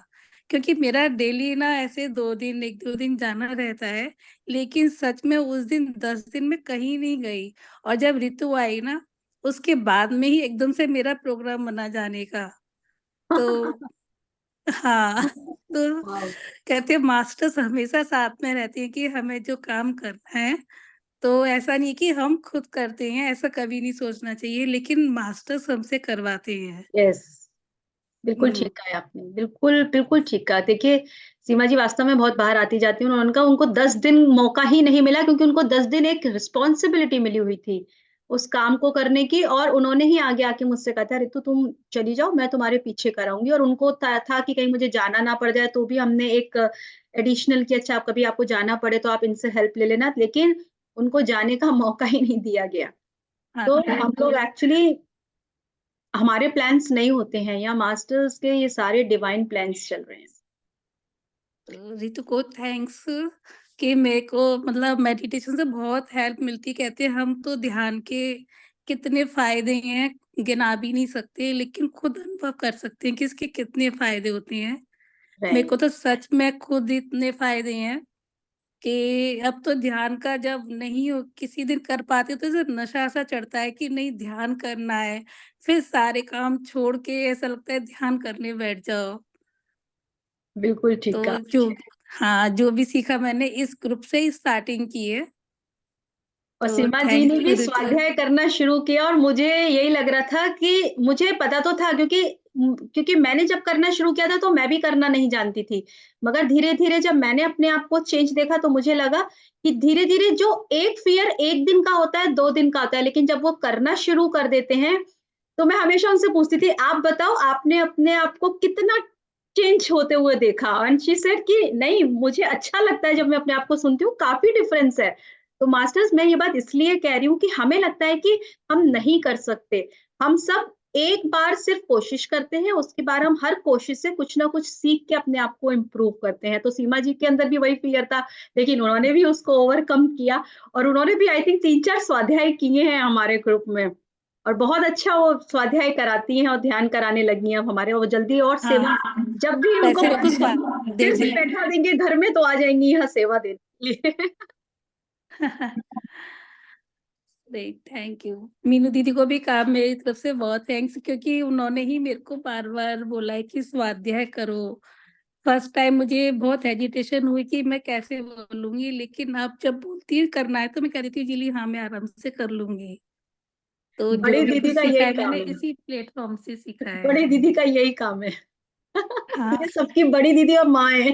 क्योंकि मेरा डेली ना ऐसे 2 दिन 1-2 दिन जाना रहता है, लेकिन सच में उस दिन 10 दिन में कहीं नहीं गई। और जब रितु आई ना उसके बाद में ही एकदम से मेरा प्रोग्राम बना जाने का। तो हाँ, तो वाह। कहते हैं मास्टर्स हमेशा साथ में रहते हैं कि हमें जो काम करना है, तो ऐसा नहीं कि हम खुद करते हैं, ऐसा कभी नहीं सोचना चाहिए, लेकिन मास्टर्स हमसे करवाते हैं। यस, बिल्कुल ठीक कहा है आपने, बिल्कुल बिल्कुल ठीक कहा। देखिए सीमा जी वास्तव में बहुत बाहर आती जाती हैं, उनका उनको 10 दिन मौका ही नहीं मिला, क्योंकि उनको 10 दिन एक रिस्पॉन्सिबिलिटी मिली हुई थी उस काम को करने की, और उन्होंने ही आगे आके मुझसे कहा था रितु तुम चली जाओ, मैं तुम्हारे पीछे कराऊंगी। और उनको था कि कहीं मुझे जाना ना पड़ जाए, तो भी हमने एक एडिशनल की अच्छा कभी आपको जाना पड़े तो आप इनसे हेल्प ले लेना, लेकिन उनको जाने का मौका ही नहीं दिया गया। हाँ, तो तो हम लोग एक्चुअली हमारे प्लान्स नहीं होते हैं, या मास्टर्स के ये सारे डिवाइन प्लान्स चल रहे हैं। रितु को थैंक्स कि मेरे को मतलब मेडिटेशन से बहुत हेल्प मिलती। कहते हैं हम तो ध्यान के कितने फायदे हैं गिना भी नहीं सकते, लेकिन खुद अनुभव कर सकते हैं कि इसके कितने फायदे होते हैं। मेरे को राइट, तो सच में खुद इतने फायदे हैं कि अब तो ध्यान का जब नहीं हो किसी दिन कर पाते तो ऐसा नशा सा चढ़ता है कि नहीं ध्यान करना है, फिर सारे काम छोड़ के ऐसा लगता है ध्यान करने बैठ जाओ। बिल्कुल ठीक कहा। तो जो हाँ, जो भी सीखा मैंने इस ग्रुप से ही स्टार्टिंग की है। और तो सीमा जी ने थैंक भी यू रितु। स्वाध्याय करना शुरू किया, और मुझे यही लग रहा था कि मुझे पता तो था, क्योंकि मैंने जब करना शुरू किया था तो मैं भी करना नहीं जानती थी। मगर धीरे-धीरे जब मैंने अपने आप को चेंज देखा तो मुझे लगा कि धीरे-धीरे जो एक फ़ियर 1 दिन का होता है, 2 दिन का होता है, लेकिन जब वो करना शुरू कर देते हैं, तो मैं हमेशा उनसे पूछती थी, "आप बताओ आपने अपने आप को कितना चेंज होते हुए देखा?" एंड शी सेड कि नहीं, मुझे अच्छा लगता है जब मैं अपने आप को सुनती हूँ, काफ़ी डिफरेंस है। तो मास्टर्स मैं ये बात इसलिए कह रही हूँ कि हमें लगता है कि हम नहीं कर सकते। हम सब एक बार सिर्फ कोशिश करते हैं, उसके बाद हम हर कोशिश से कुछ ना कुछ सीख के अपने आप को इम्प्रूव करते हैं। तो सीमा जी के अंदर भी वही फ़ियर था, लेकिन उन्होंने भी उसको ओवरकम किया, और उन्होंने भी आई थिंक 3-4 स्वाध्याय किए हैं हमारे ग्रुप में, और बहुत अच्छा वो स्वाध्याय कराती हैं और ध्यान कराने लगी हैं अब हमारे, और जल्दी और सेवा हाँ, जब भी उनको वैसे मेरे को स्वाध्याय फिर से भी बैठा देंगे घर में तो आ जाएँगी यहाँ सेवा देने के लिए। नहीं, थैंक यू। मीनू दीदी को भी कहा मेरी तरफ से बहुत थैंक्स, क्योंकि उन्होंने ही मेरे को बार-बार बोला है कि स्वाध्याय करो। फर्स्ट टाइम मुझे बहुत हेजिटेशन हुई कि मैं कैसे बोलूँगी, लेकिन अब जब बोलती है करना है तो मैं कह देती हूँ जी ली हाँ, मैं आराम से कर लूँगी। तो जो बड़ी भी दीदी कुछ का सीखा यही है मैंने काम है। इसी प्लेटफ़ॉर्म से सीखा है। बड़ी दीदी का यही काम है। हाँ, ये सबकी बड़ी दीदी और माँ है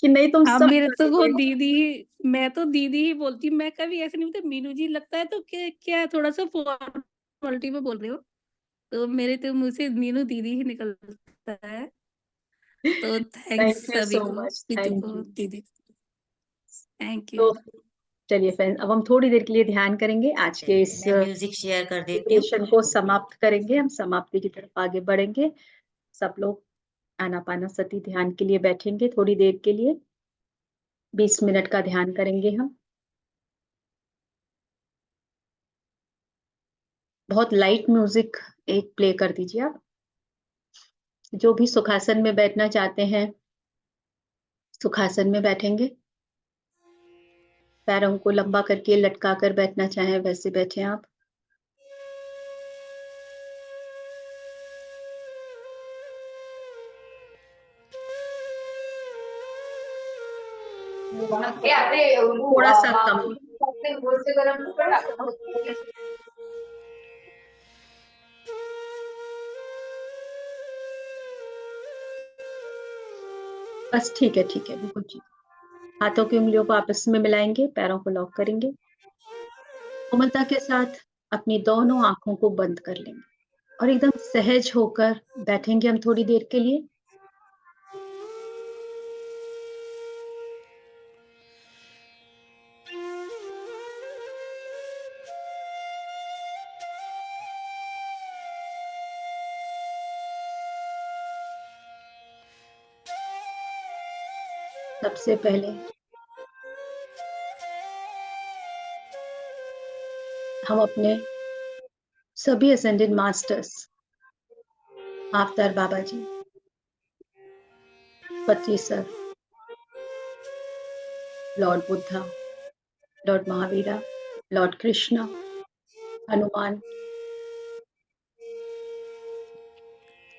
कि नहीं तुम हाँ, सब मेरे तो वो करोगे। दीदी मैं तो दीदी ही बोलती हूँ, मैं कभी ऐसे नहीं बोलती मीनू जी लगता है तो क्या थोड़ा-सा फॉर्मेलिटी में बोल रहे हो? तो मेरे तो मुँह से मीनू दीदी ही निकलता है। तो थैंक्स थैंक यू सभी सो को, मच, रितु थैंक को, यू। दीदी को। Thank you. तो चलिए फ्रेंड्स, अब हम थोड़ी देर के लिए ध्यान करेंगे, आज के इस मैं म्यूजिक शेयर कर देती हूँ। सेशन को समाप्त करेंगे, हम समाप्ति की तरफ आगे बढ़ेंगे। सब लोग आनापानसती ध्यान के लिए बैठेंगे थोड़ी देर के लिए, 20 मिनट का ध्यान करेंगे हम। बहुत लाइट म्यूजिक एक प्ले कर दीजिए आप। जो भी सुखासन में बैठना चाहते हैं, सुखासन में बैठेंगे। पैरों को लंबा करके लटका कर बैठना चाहें वैसे बैठें आप। थोड़ा सा कम। बस ठीक है, बिल्कुल ठीक है। हाथों की उंगलियों को आपस में मिलाएंगे, पैरों को लॉक करेंगे, कोमलता के साथ अपनी दोनों आंखों को बंद कर लेंगे और एकदम सहज होकर बैठेंगे हम थोड़ी देर के लिए। सबसे पहले हम अपने सभी असेंडेड मास्टर्स, आवतार बाबा जी, पत्री sir, Lord Buddha, Lord Mahavira, Lord Krishna, Hanuman,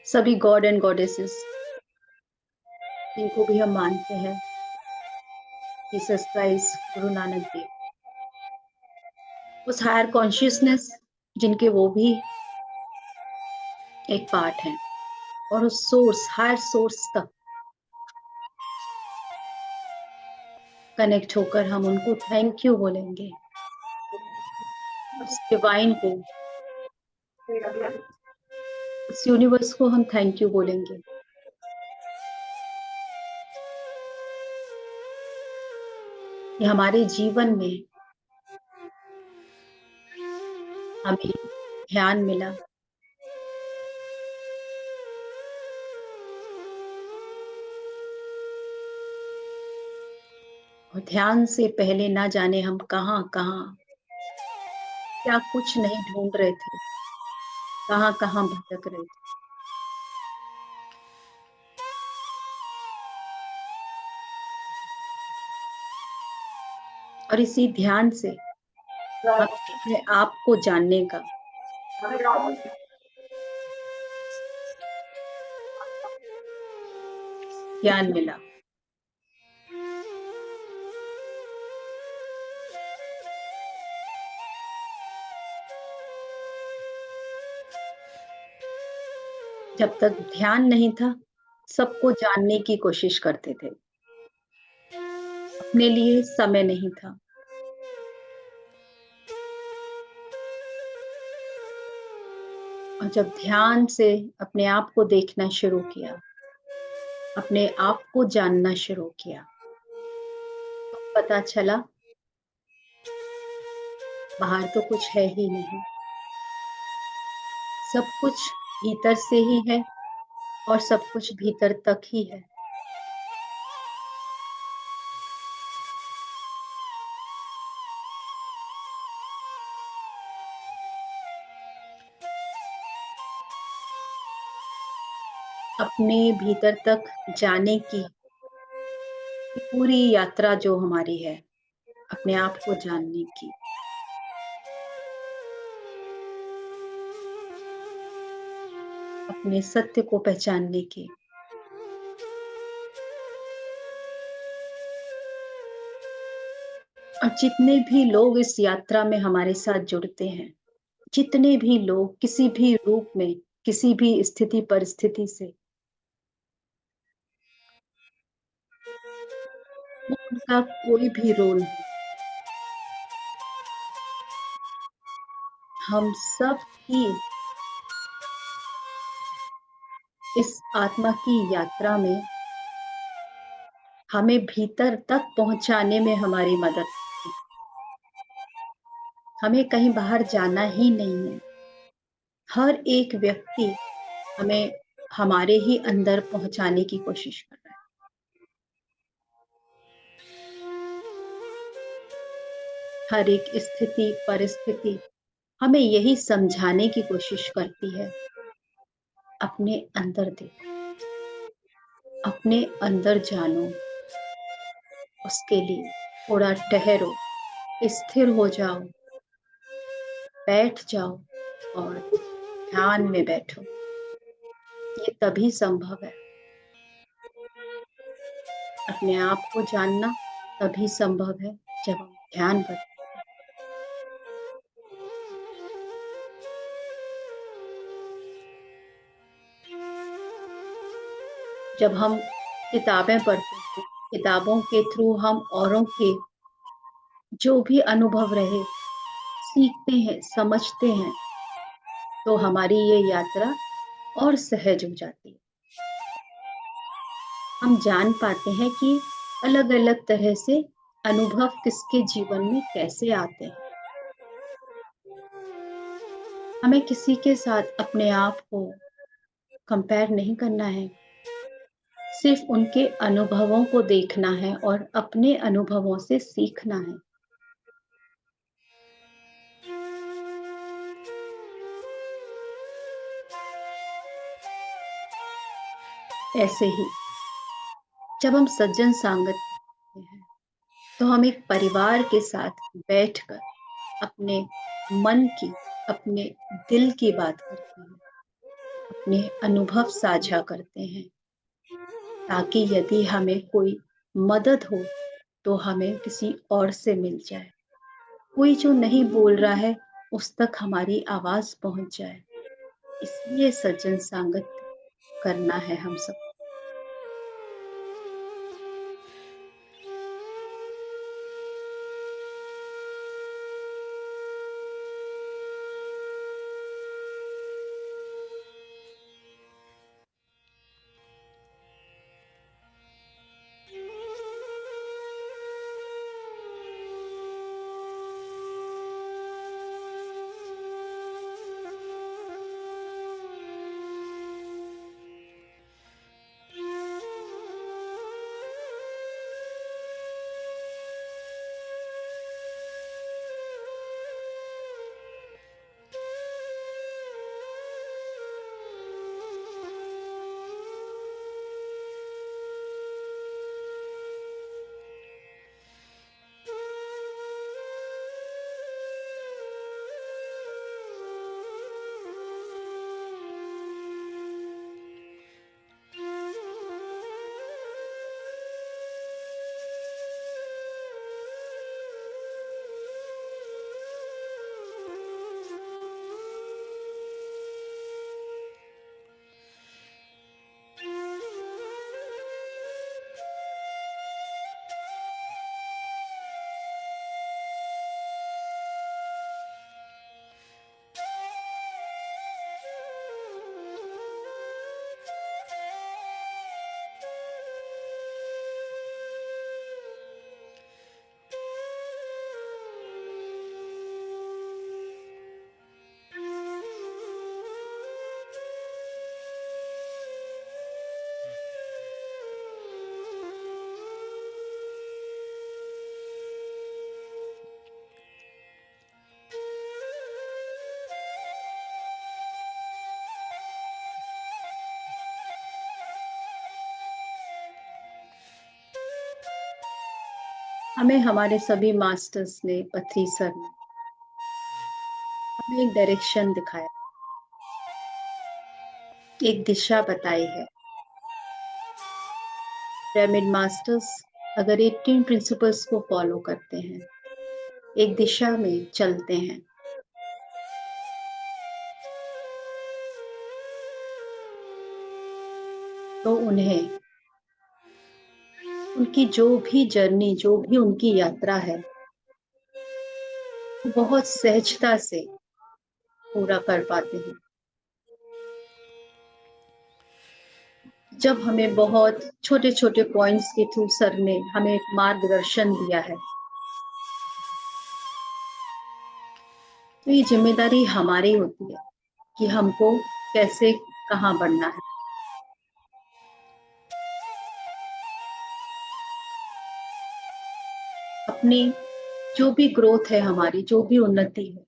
सभी गॉड एंड गॉडेसेस जिनको भी हम मानते हैं, जीसस क्राइस्ट, गुरु नानक देव, उस हायर कॉन्शियसनेस जिनके वो भी एक पार्ट हैं, और उस सोर्स, हायर सोर्स तक कनेक्ट होकर हम उनको थैंक यू बोलेंगे। उस डिवाइन को, उस यूनिवर्स को हम थैंक यू बोलेंगे। कि हमारे जीवन में हमें ध्यान मिला, और ध्यान से पहले ना जाने हम कहाँ कहाँ क्या कुछ नहीं ढूंढ रहे थे, कहाँ कहाँ भटक रहे थे। और इसी ध्यान से हम अपने आप को जानने का ज्ञान मिला। जब तक ध्यान नहीं था, सबको जानने की कोशिश करते थे, अपने लिए समय नहीं था। और जब ध्यान से अपने आप को देखना शुरू किया, अपने आप को जानना शुरू किया, तो पता चला बाहर तो कुछ है ही नहीं, सब कुछ भीतर से ही है और सब कुछ भीतर तक ही है। अपने भीतर तक जाने की पूरी यात्रा जो हमारी है, अपने आप को जानने की, अपने सत्य को पहचानने की, और जितने भी लोग इस यात्रा में हमारे साथ जुड़ते हैं, जितने भी लोग किसी भी रूप में, किसी भी स्थिति परिस्थिति से, उनका कोई भी रोल नहीं, हम सब की इस आत्मा की यात्रा में हमें भीतर तक पहुंचाने में हमारी मदद की। हमें कहीं बाहर जाना ही नहीं है। हर एक व्यक्ति हमें हमारे ही अंदर पहुंचाने की कोशिश कर रहा है। हर एक स्थिति परिस्थिति हमें यही समझाने की कोशिश करती है, अपने अंदर देखो, अपने अंदर जानो। उसके लिए थोड़ा ठहरो, स्थिर हो जाओ, बैठ जाओ और ध्यान में बैठो। ये तभी संभव है। अपने आप को जानना तभी संभव है जब हम ध्यान करते हैं। जब हम किताबें पढ़ते हैं, किताबों के थ्रू हम औरों के जो भी अनुभव रहे सीखते हैं, समझते हैं, तो हमारी ये यात्रा और सहज हो जाती है। हम जान पाते हैं कि अलग-अलग तरह से अनुभव किसके जीवन में कैसे आते हैं। हमें किसी के साथ अपने आप को कंपेयर नहीं करना है, सिर्फ उनके अनुभवों को देखना है और अपने अनुभवों से सीखना है। ऐसे ही जब हम सज्जन संगत करते हैं, तो हम एक परिवार के साथ बैठकर अपने मन की, अपने दिल की बात करते हैं, अपने अनुभव साझा करते हैं, ताकि यदि हमें कोई मदद हो तो हमें किसी और से मिल जाए। कोई जो नहीं बोल रहा है उस तक हमारी आवाज पहुंच जाए। इसलिए सज्जन संगत करना है हम सब। हमें हमारे सभी मास्टर्स ने, पथरी सर ने हमें एक डायरेक्शन दिखाया, एक दिशा बताई है। पिरामिड मास्टर्स अगर 18 प्रिंसिपल्स को फॉलो करते हैं, एक दिशा में चलते हैं, तो उन्हें उनकी जो भी जर्नी, जो भी उनकी यात्रा है, वो बहुत सहजता से पूरा कर पाते हैं। जब हमें बहुत छोटे छोटे पॉइंट्स के थ्रू सर ने हमें एक मार्गदर्शन दिया है, तो ये जिम्मेदारी हमारी होती है कि हमको कैसे, कहाँ बढ़ना है। अपनी जो भी ग्रोथ है, हमारी जो भी उन्नति है,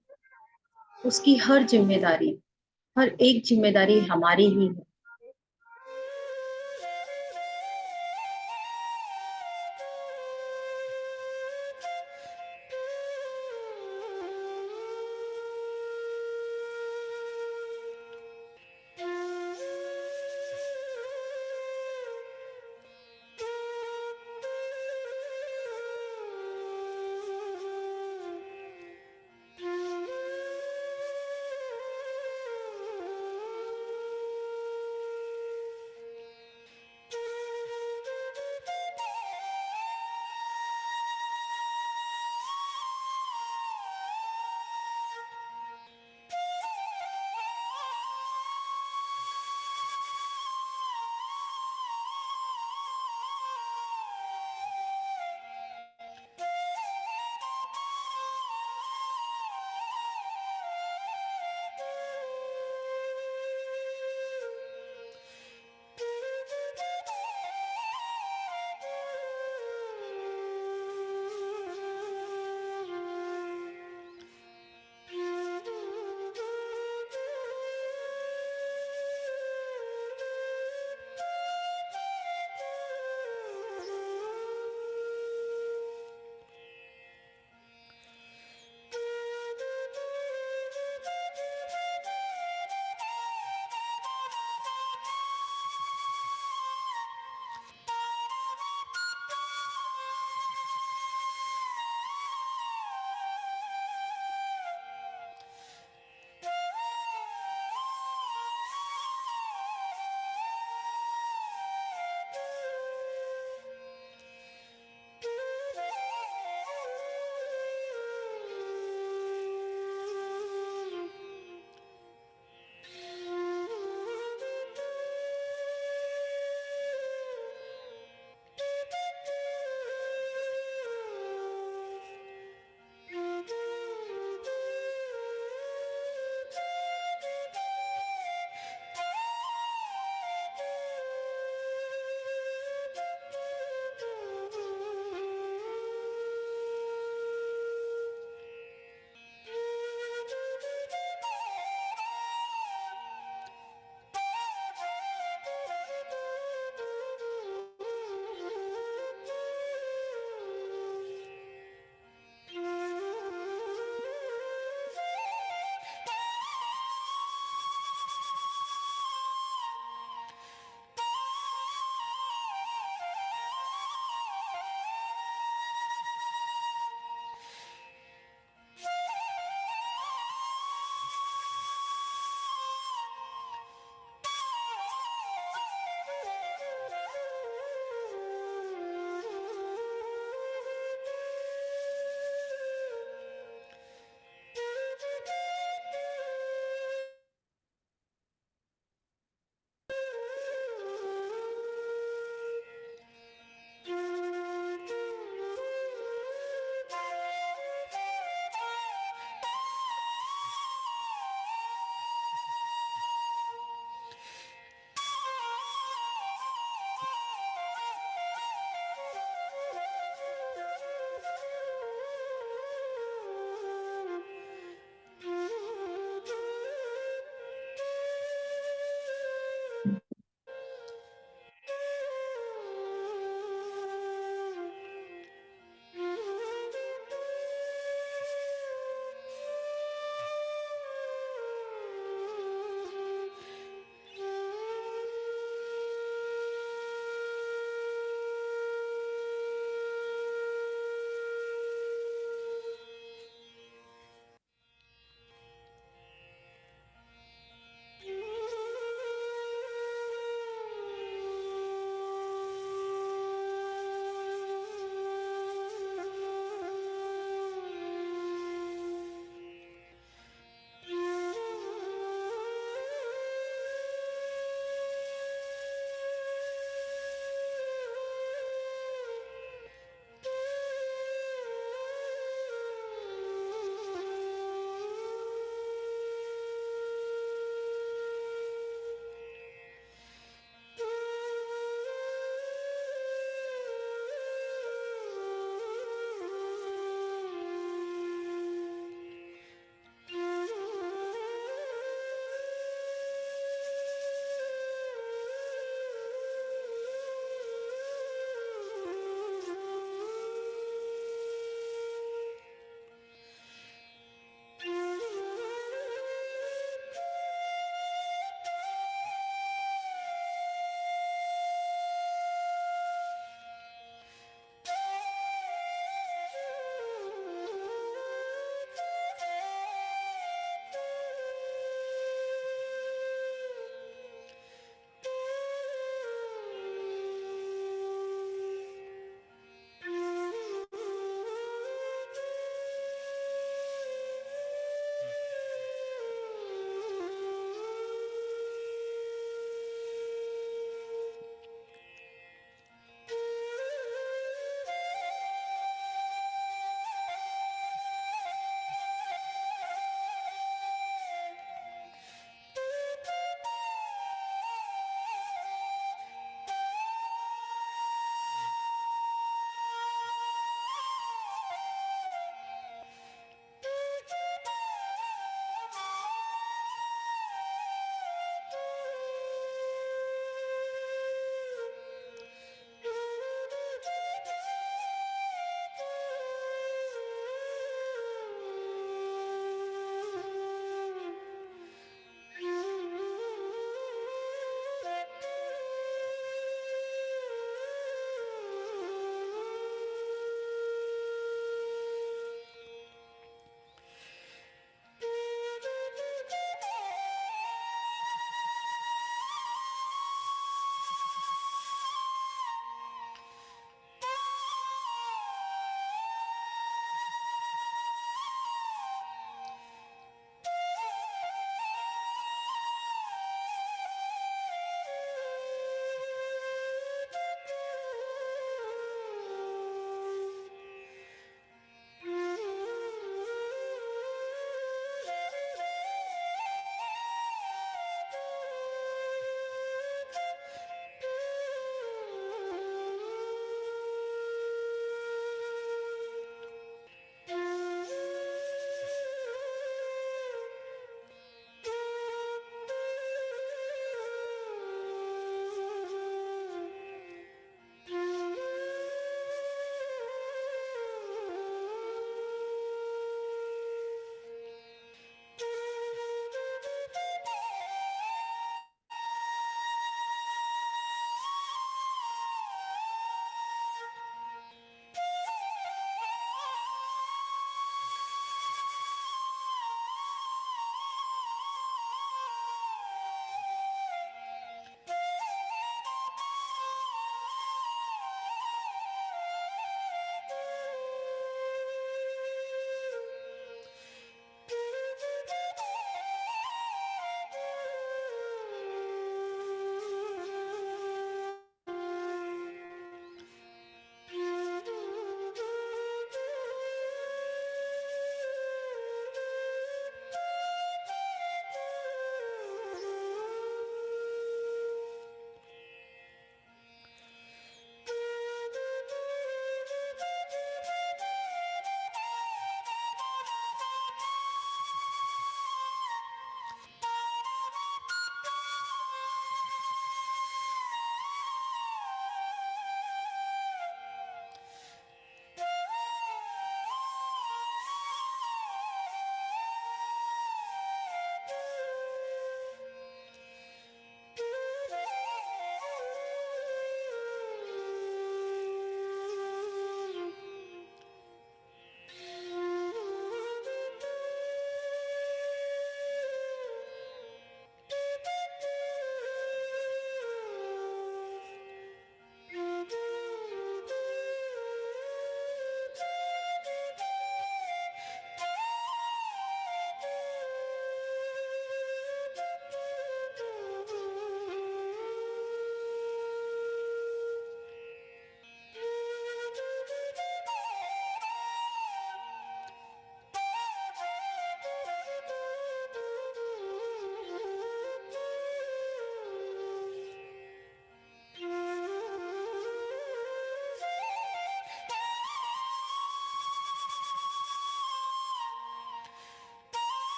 उसकी हर एक जिम्मेदारी हमारी ही है।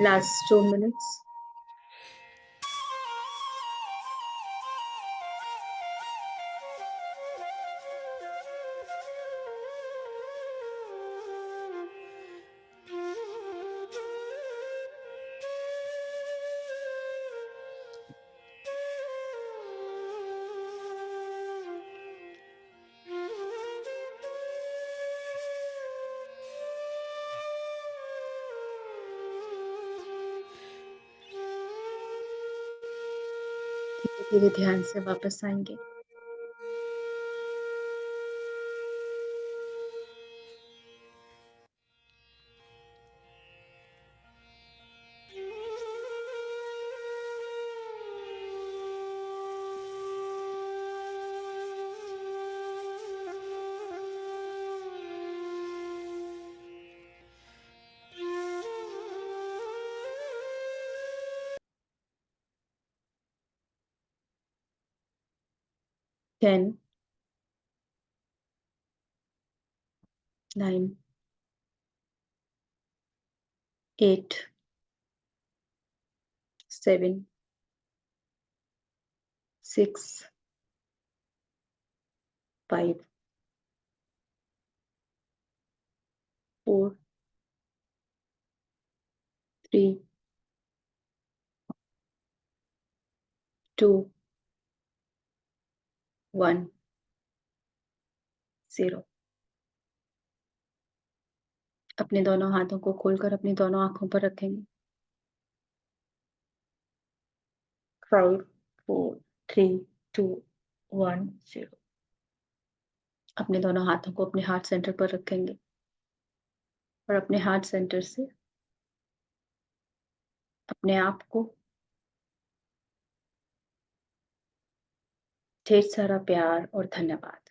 Last 2 minutes. धीरे ध्यान से वापस आएंगे। Ten, 9, 8, 7, 6, 5, 4, 3, 2, 1, 0। अपने दोनों हाथों को खोलकर अपनी दोनों आंखों पर रखेंगे। 5, 4, 3, 2, 1, 0। अपने दोनों हाथों को अपने हार्ट सेंटर पर रखेंगे और अपने हार्ट सेंटर से अपने आप को ढेर सारा प्यार और धन्यवाद।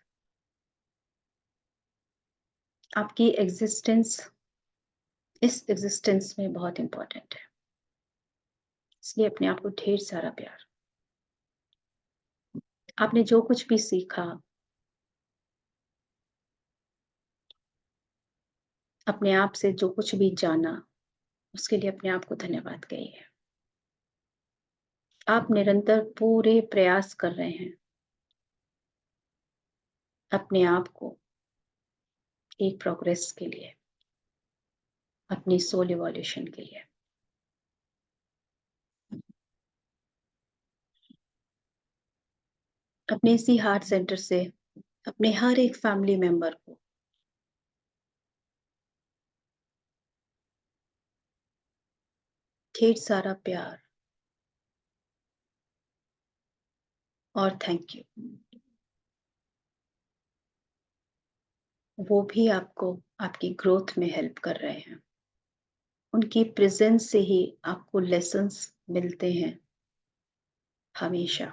आपकी एग्जिस्टेंस इस एग्जिस्टेंस में बहुत इंपॉर्टेंट है, इसलिए अपने आप को ढेर सारा प्यार। आपने जो कुछ भी सीखा, अपने आप से जो कुछ भी जाना, उसके लिए अपने आप को धन्यवाद कहिए। आप निरंतर पूरे प्रयास कर रहे हैं अपने आप को एक प्रोग्रेस के लिए, अपनी सोल इवोल्यूशन के लिए। अपने इसी हार्ट सेंटर से अपने हर एक फैमिली मेंबर को ढेर सारा प्यार और थैंक यू। वो भी आपको आपकी ग्रोथ में हेल्प कर रहे हैं। उनकी प्रेजेंस से ही आपको लेसन्स मिलते हैं हमेशा।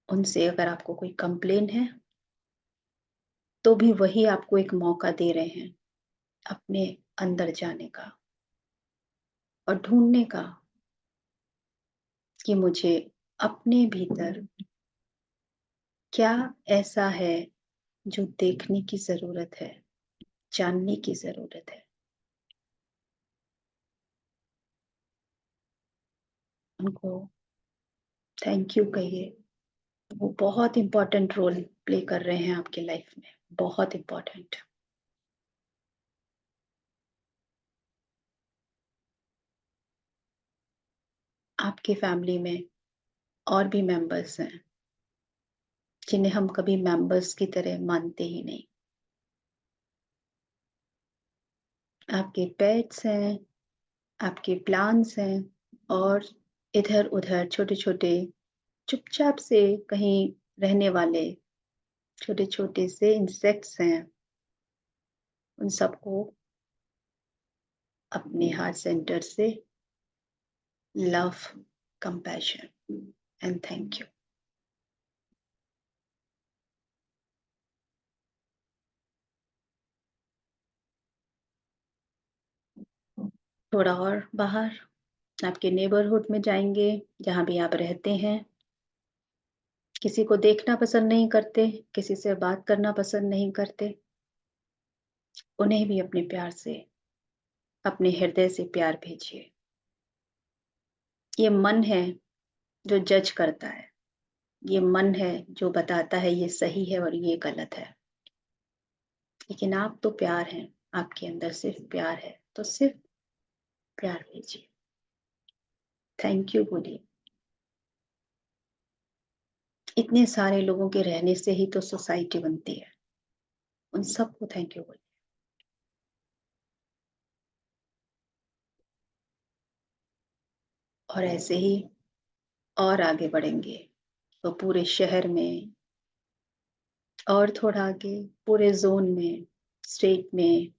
उनसे अगर आपको कोई कंप्लेन है तो भी वही आपको एक मौका दे रहे हैं अपने अंदर जाने का और ढूंढने का कि मुझे अपने भीतर क्या ऐसा है जो देखने की जरूरत है, जानने की जरूरत है। उनको थैंक यू कहिए। वो बहुत इंपॉर्टेंट रोल प्ले कर रहे हैं आपके लाइफ में, बहुत इंपॉर्टेंट। आपके फैमिली में और भी मेंबर्स हैं जिन्हें हम कभी मेंबर्स की तरह मानते ही नहीं। आपके पेट्स हैं, आपके प्लांट्स हैं और इधर उधर छोटे छोटे चुपचाप से कहीं रहने वाले छोटे छोटे से इंसेक्ट्स हैं। उन सबको अपने हार्ट सेंटर से love, compassion and thank you. थोड़ा और बाहर आपके नेबरहुड में जाएंगे, जहां भी आप रहते हैं। किसी को देखना पसंद नहीं करते, किसी से बात करना पसंद नहीं करते, उन्हें भी अपने प्यार से, अपने हृदय से प्यार भेजिए। ये मन है जो जज करता है, ये मन है जो बताता है ये सही है और ये गलत है, लेकिन आप तो प्यार हैं, आपके अंदर सिर्फ प्यार है, तो सिर्फ प्यार भेजिए। थैंक यू बोलिए। इतने सारे लोगों के रहने से ही तो सोसाइटी बनती है, उन सबको थैंक यू बोलिए। और ऐसे ही और आगे बढ़ेंगे तो पूरे शहर में और थोड़ा आगे पूरे जोन में, स्टेट में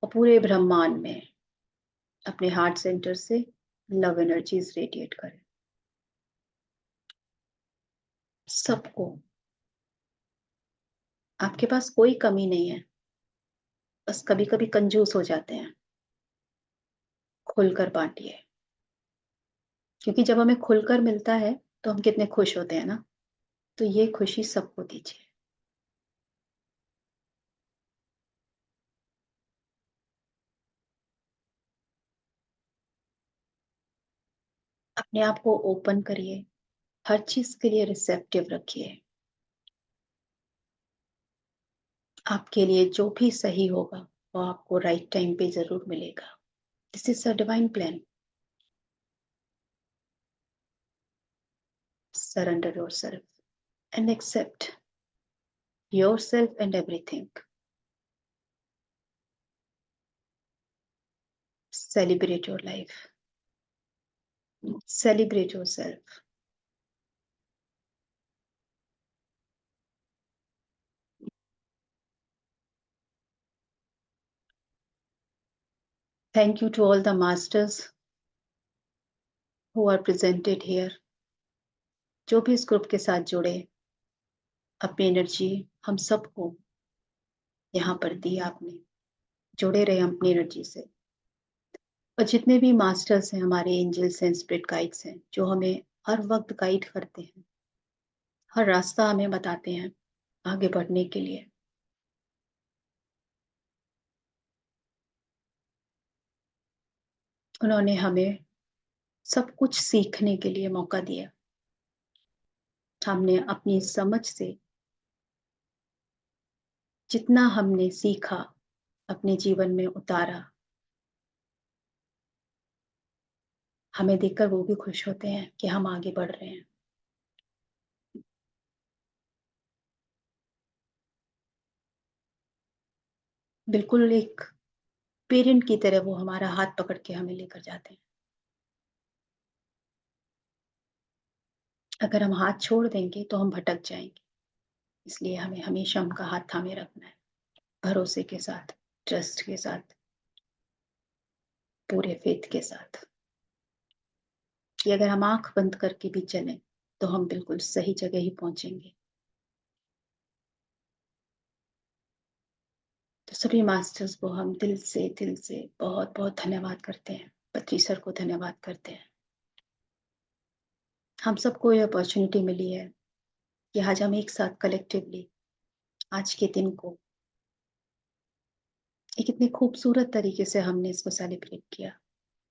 और पूरे ब्रह्मांड में अपने हार्ट सेंटर से लव एनर्जीज रेडिएट करें सबको। आपके पास कोई कमी नहीं है, बस कभी कभी कंजूस हो जाते हैं। खुलकर बांटिए, क्योंकि जब हमें खुलकर मिलता है तो हम कितने खुश होते हैं ना। तो ये खुशी सबको दीजिए। अपने आप को ओपन करिए, हर चीज के लिए रिसेप्टिव रखिए। आपके लिए जो भी सही होगा वो आपको राइट टाइम पे जरूर मिलेगा। This is a divine plan. Surrender yourself and accept yourself and everything. Celebrate your life. Celebrate yourself. Thank you to all the masters who are presented here. जो भी इस ग्रुप के साथ जुड़े, अपनी एनर्जी हम सबको यहाँ पर दी आपने, जुड़े रहे हम अपनी एनर्जी से। और जितने भी मास्टर्स हैं, हमारे एंजल्स हैं, स्पिरिट गाइड्स हैं, जो हमें हर वक्त गाइड करते हैं, हर रास्ता हमें बताते हैं आगे बढ़ने के लिए। उन्होंने हमें सब कुछ सीखने के लिए मौका दिया। हमने अपनी समझ से जितना हमने सीखा, अपने जीवन में उतारा, हमें देखकर वो भी खुश होते हैं कि हम आगे बढ़ रहे हैं। बिल्कुल एक पेरेंट की तरह वो हमारा हाथ पकड़ के हमें लेकर जाते हैं। अगर हम हाथ छोड़ देंगे तो हम भटक जाएंगे, इसलिए हमें हमेशा उनका हाथ थामे रखना है, भरोसे के साथ, ट्रस्ट के साथ, पूरे फेथ के साथ, कि अगर हम आंख बंद करके भी चलें तो हम बिल्कुल सही जगह ही पहुंचेंगे। तो सभी मास्टर्स को हम दिल से बहुत बहुत धन्यवाद करते हैं। पत्री सर को धन्यवाद करते हैं। हम सबको ये अपॉर्चुनिटी मिली है कि आज हम एक साथ कलेक्टिवली आज के दिन को एक इतने खूबसूरत तरीके से हमने इसको सेलिब्रेट किया।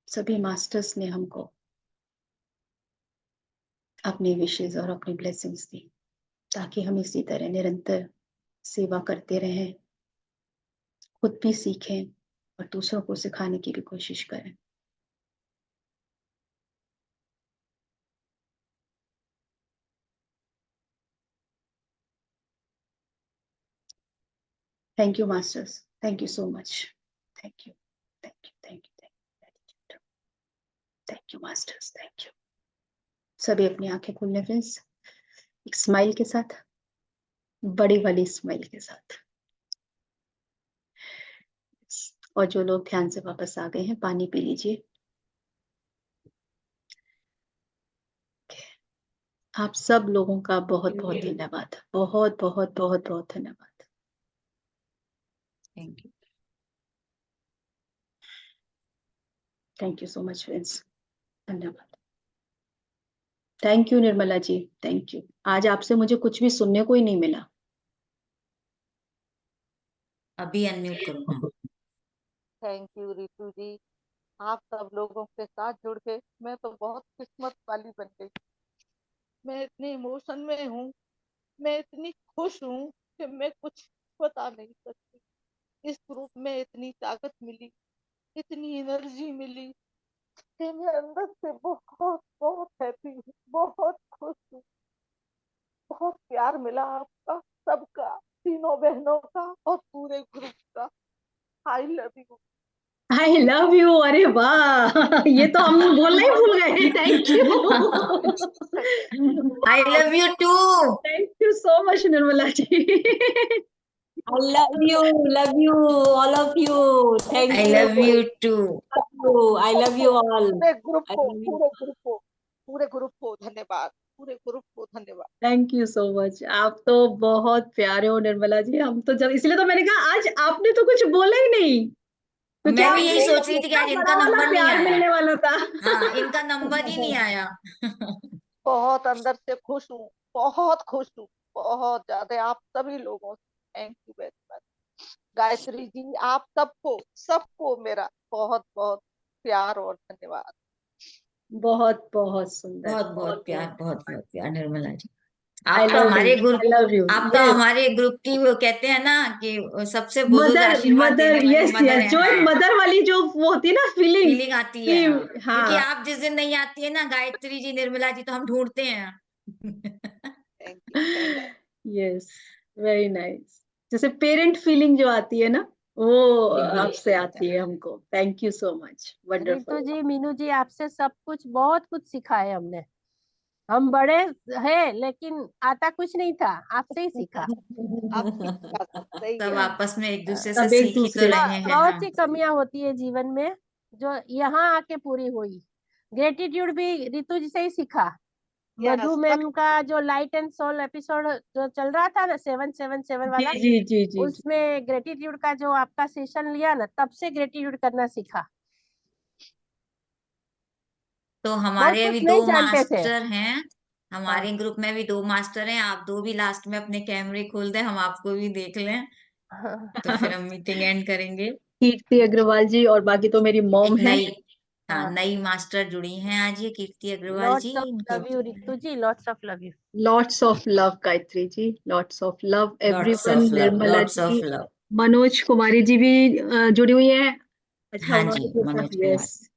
सभी मास्टर्स ने हमको अपनी विशेष और अपनी ब्लेसिंग्स दी, ताकि हम इसी तरह निरंतर सेवा करते रहें, खुद भी सीखें और दूसरों को सिखाने की भी कोशिश करें। Thank you masters, thank you so much. Thank you, thank you, thank you, thank you masters, thank you. सभी अपनी आंखें खोलने फ्रेंड्स, एक स्माइल के साथ, बड़ी वाली स्माइल के साथ। और जो लोग ध्यान से वापस आ गए हैं, पानी पी लीजिए। आप सब लोगों का बहुत बहुत धन्यवाद, बहुत बहुत बहुत बहुत धन्यवाद। Thank you. Thank you so much friends, धन्यवाद। Thank you Nirmala ji, thank you. आज आपसे मुझे कुछ भी सुनने को ही नहीं मिला। अभी अनम्यूट करूँ? थैंक यू रितु जी, आप सब लोगों के साथ जुड़ के मैं तो बहुत किस्मत वाली बन गई। मैं इतनी इमोशन में हूँ, मैं इतनी खुश हूँ कि मैं कुछ बता नहीं सकती। इस ग्रुप में इतनी ताकत मिली, इतनी एनर्जी मिली कि मैं अंदर से बहुत बहुत हैप्पी हूँ, बहुत खुश हूँ। बहुत प्यार मिला आपका, सबका, तीनों बहनों का और पूरे ग्रुप का। I love you. I love you, अरे वाह, ये तो हम बोलना ही भूल गए। Thank you. I love you too. Thank you so much Nirmala ji. I love you, all of you. Thank I you. Love you too. I love you all. पूरे ग्रुप I को, love you. पूरे ग्रुप को, पूरे group को धन्यवाद, पूरे group को धन्यवाद। थैंक यू सो मच, आप तो बहुत प्यारे हो निर्मला जी। हम तो जब, इसलिए तो मैंने कहा आज आपने तो कुछ बोला ही नहीं, क्योंकि मैं आप भी यही सोच रही थी कि आज इतना इनका बड़ा वाला नंबर नहीं प्यार आया। मिलने वाला था। हाँ, इनका नंबर ही नहीं आया। बहुत अंदर से खुश हूँ, बहुत खुश हूँ, बहुत ज्यादा आप सभी लोगों से। Thank you very much. Gayatri ji, आप सबको सबको मेरा बहुत बहुत प्यार और धन्यवाद। बहुत बहुत सुंदर, बहुत बहुत प्यार, बहुत बहुत प्यार निर्मला जी। आई आप तो लव हमारे you, group I love you. आप तो यस, हमारे ग्रुप की वो कहते हैं ना कि सबसे बुजुर्ग मदर आशीर्वाद मदर, देने वाली यस मदर यस, है। जो एक हाँ, मदर वाली जो वो होती है ना फीलिंग फीलिंग आती कि, है। हाँ, क्योंकि हाँ, आप जिस दिन नहीं आती है ना गायत्री जी, निर्मला जी, तो हम ढूंढते हैं। Thank you, thank yes, very nice. जैसे पेरेंट फीलिंग जो आती है ना, वो आपसे आती है हमको। Thank you so much, you. Ritu wonderful. जी, मीनू जी, आपसे सब कुछ, बहुत कुछ सीखा है हमने। हम बड़े हैं लेकिन आता कुछ नहीं था, आपसे ही सीखा। आपकी बात सही सब है। आपस में एक दूसरे से सब एक सीख ही तो दूसरे रहे हैं। बहुत हाँ, सी कमियां होती है जीवन में जो यहाँ आके पूरी हुई। ग्रेटिट्यूड भी रितु जी से ही सीखा। मधु यस, मैम का जो लाइट एंड सोल एपिसोड जो चल रहा था ना, 777 वाला, जी जी जी जी जी। उसमें ग्रेटिट्यूड का जो आपका सेशन लिया ना, तब से ग्रेटिट्यूड करना सीखा। तो बहुत हमारे कुछ अभी नहीं 2 जानते थे। मास्टर हैं। हाँ, हमारे ग्रुप में भी 2 मास्टर हैं। आप 2 भी लास्ट में अपने कैमरे खोल दें, हम आपको भी देख लें, तो फिर हम मीटिंग एंड करेंगे। कीर्ति अग्रवाल जी, और बाकी तो मेरी मॉम एक है। नई, हाँ, हाँ। नई मास्टर जुड़ी हैं आज, ये कीर्ति अग्रवाल जी। लॉट्स ऑफ इनको love you Ritu ji, lots of love you. Lots of love Gayatri ji, lots of love lots everyone. Of love, Nirmala lots of ji, love. Manoj Kumari ji भी जुड़ी हुई है। अच्छा, हाँ जी, उन्होंने भी मनोज यस, कुमार,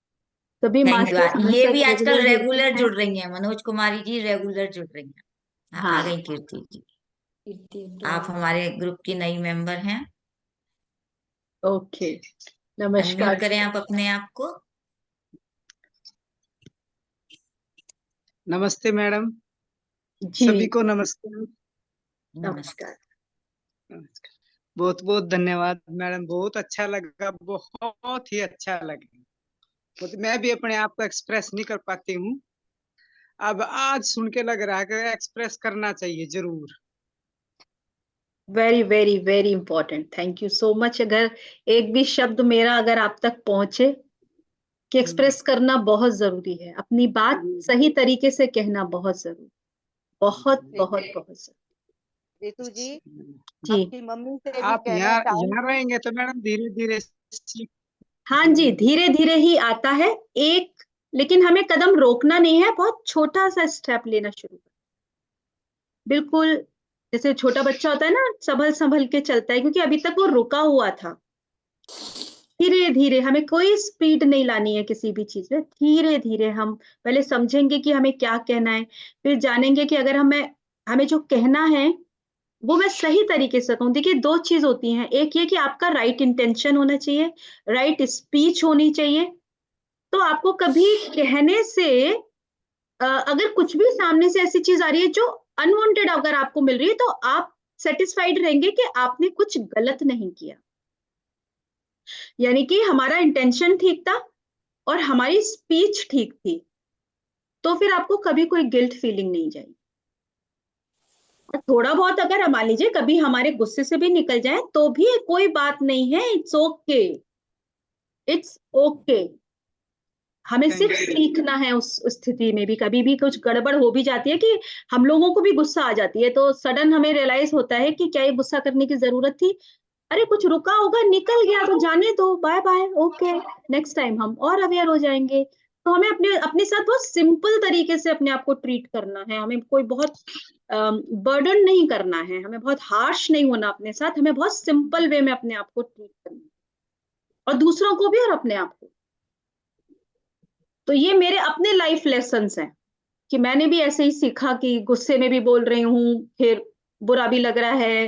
सभी थैंक यू। मास्टर्स ये हमेशा भी आजकल रेगुलर जुड़ते रेगुलर हैं। जुड़ रही हैं। मनोज कुमारी जी रेगुलर जुड़ रही हैं। आ हाँ, गई कीर्ति जी। कीर्ति आप अग्रवाल। हमारे ग्रुप की नई मेंबर हैं। ओके, अनम्यूट नमस्कार। करें आप अपने आप को। नमस्ते मैडम, जी, सभी को नमस्ते। नमस्कार। नमस्कार। बहुत बहुत धन्यवाद मैडम, बहुत अच्छा लगा, बहुत ही अच्छा लगा। मैं भी अपने आप को एक्सप्रेस नहीं कर पाती हूँ, अब आज सुन के लग रहा है कि एक्सप्रेस करना चाहिए जरूर। Very very very important, thank you so much. अगर एक भी शब्द मेरा अगर आप तक पहुंचे कि एक्सप्रेस करना बहुत जरूरी है, अपनी बात सही तरीके से कहना बहुत जरूरी, बहुत बहुत बहुत जरूरी। रितु जी, जी, आपकी मम्मी से भी आप कहना यहाँ चाहूंगी। रहेंगे तो मैडम धीरे धीरे सीख। हाँ जी, धीरे धीरे ही आता है एक, लेकिन हमें कदम रोकना नहीं है, बहुत छोटा सा स्टेप लेना शुरू कर। बिल्कुल जैसे छोटा बच्चा होता है ना, संभल संभल के चलता है, क्योंकि अभी तक वो रुका हुआ था। धीरे धीरे, हमें कोई स्पीड नहीं लानी है किसी भी चीज में। धीरे धीरे हम पहले समझेंगे कि हमें क्या कहना है, फिर जानेंगे कि अगर हमें जो कहना है वो मैं सही तरीके से कहूँ। देखिए, 2 चीज होती हैं, एक ये कि आपका राइट इंटेंशन होना चाहिए, राइट स्पीच होनी चाहिए। तो आपको कभी कहने से अगर कुछ भी सामने से ऐसी चीज आ रही है जो अनवांटेड अगर आपको मिल रही है, तो आप सेटिस्फाइड रहेंगे कि आपने कुछ गलत नहीं किया, यानी कि हमारा इंटेंशन ठीक था और हमारी स्पीच ठीक थी, तो फिर आपको कभी कोई गिल्ट फीलिंग नहीं जाएगी। और थोड़ा बहुत अगर मान लीजिए कभी हमारे गुस्से से भी निकल जाए तो भी कोई बात नहीं है, इट्स ओके, इट्स ओके। हमें सिर्फ सीखना है उस स्थिति में भी। कभी भी कुछ गड़बड़ हो भी जाती है कि हम लोगों को भी गुस्सा आ जाती है, तो सडन हमें रियलाइज होता है कि क्या ये गुस्सा करने की जरूरत थी, अरे कुछ रुका होगा, निकल गया तो जाने दो, bye bye, okay, next time हम और अवेयर हो जाएंगे। तो हमें अपने अपने साथ बहुत सिंपल तरीके से अपने आप को ट्रीट करना है, हमें कोई बहुत बर्डन नहीं करना है, हमें बहुत हार्श नहीं होना अपने साथ, हमें बहुत सिंपल वे में अपने आप को ट्रीट करना है, और दूसरों को भी और अपने आप को। तो ये मेरे अपने लाइफ लेसन्स हैं कि मैंने भी ऐसे ही सीखा कि गुस्से में भी बोल रही हूँ, फिर बुरा भी लग रहा है,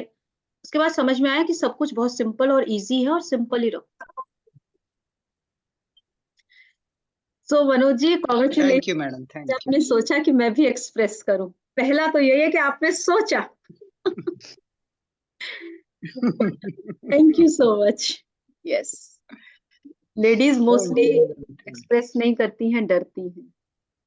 उसके बाद समझ में आया कि सब कुछ बहुत सिंपल और इजी है, और सिंपल ही रखो। So Manoj ji, thank congratulation. You madam, thank you. आपने सोचा कि मैं भी एक्सप्रेस करूं, पहला तो यही है कि आपने सोचा। Thank you so much. Yes, ladies mostly express नहीं करती हैं, डरती हैं।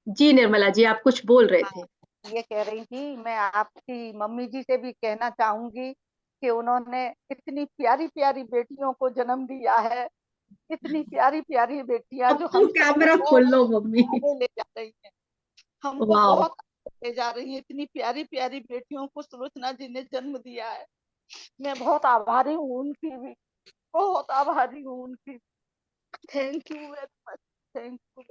जी निर्मला जी, आप कुछ बोल रहे थे। ये कह रही थी, मैं आपकी मम्मी जी से भी कहना चाहूंगी कि उन्होंने इतनी प्यारी प्यारी बेटियों को जन्म दिया है, इतनी प्यारी प्यारी बेटियां अब जो तो हम कैमरा खोल लो मम्मी। आगे ले जा रही हैं, हमको वाह, बहुत आगे ले जा रही हैं। इतनी प्यारी प्यारी बेटियों को सुलोचना जी ने जन्म दिया है। मैं बहुत आभारी हूँ उनकी भी, बहुत आभारी हूँ उनकी। Thank you very much, thank you.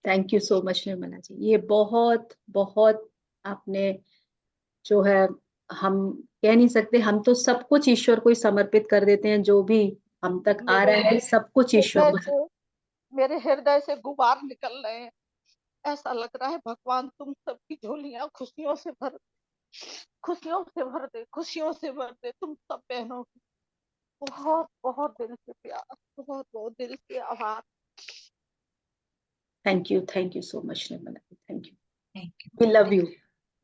Thank you so much Nirmala ji. ये बहुत बहुत आपने जो है, हम कह नहीं सकते, हम तो सब कुछ ईश्वर को ही समर्पित कर देते हैं, जो भी हम तक आ रहा है सब कुछ ईश्वर को। मेरे हृदय से गुबार निकल रहे हैं। ऐसा लग रहा है भगवान तुम सबकी झोलियां खुशियों से भर दे, खुशियों से भर दे, खुशियों से भर दे तुम सब बहनों की। बहुत बहुत दिल से प्यार, बहुत बहुत दिल से आभार। Thank you so much Nirmala, thank you. We love you,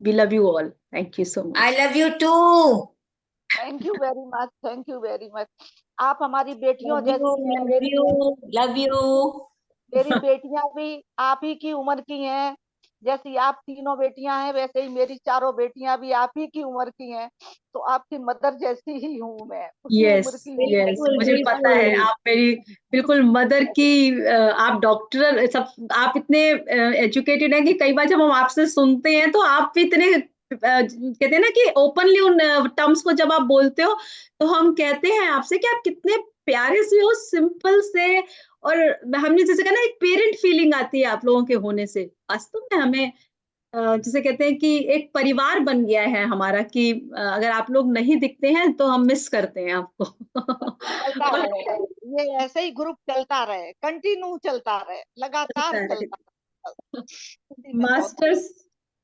we love you all. Thank you so much. I love you too. Thank you very much, thank you very much. आप हमारी बेटियों लव यू, जैसी हैं। Love you, love you. मेरी बेटियां भी आप ही की उम्र की हैं। जैसी आप तीनों बेटियां हैं, वैसे ही मेरी चारों बेटियां भी आप ही की उम्र की हैं। तो आपकी मदर जैसी ही हूँ मैं, उसी उम्र यस की हूँ। यस, मुझे पता है आप मेरी बिल्कुल मदर की। आप डॉक्टर सब, आप इतने एजुकेटेड हैं कि कई बार जब हम आपसे सुनते हैं तो आप भी इतने कहते हैं ना कि ओपनली उन टर्म्स को जब आप बोलते हो, तो हम कहते हैं आपसे कि आप कितने प्यारे से हो, सिंपल से। और हमने जैसे कहा ना, एक पेरेंट फीलिंग आती है आप लोगों के होने से। वास्तव में हमें जिसे कहते हैं कि एक परिवार बन गया है हमारा, कि अगर आप लोग नहीं दिखते हैं तो हम मिस करते हैं आपको। चलता रहे, ये ऐसे ही ग्रुप चलता रहे, कंटिन्यू चलता रहे, लगातार चलता रहे। मास्टर्स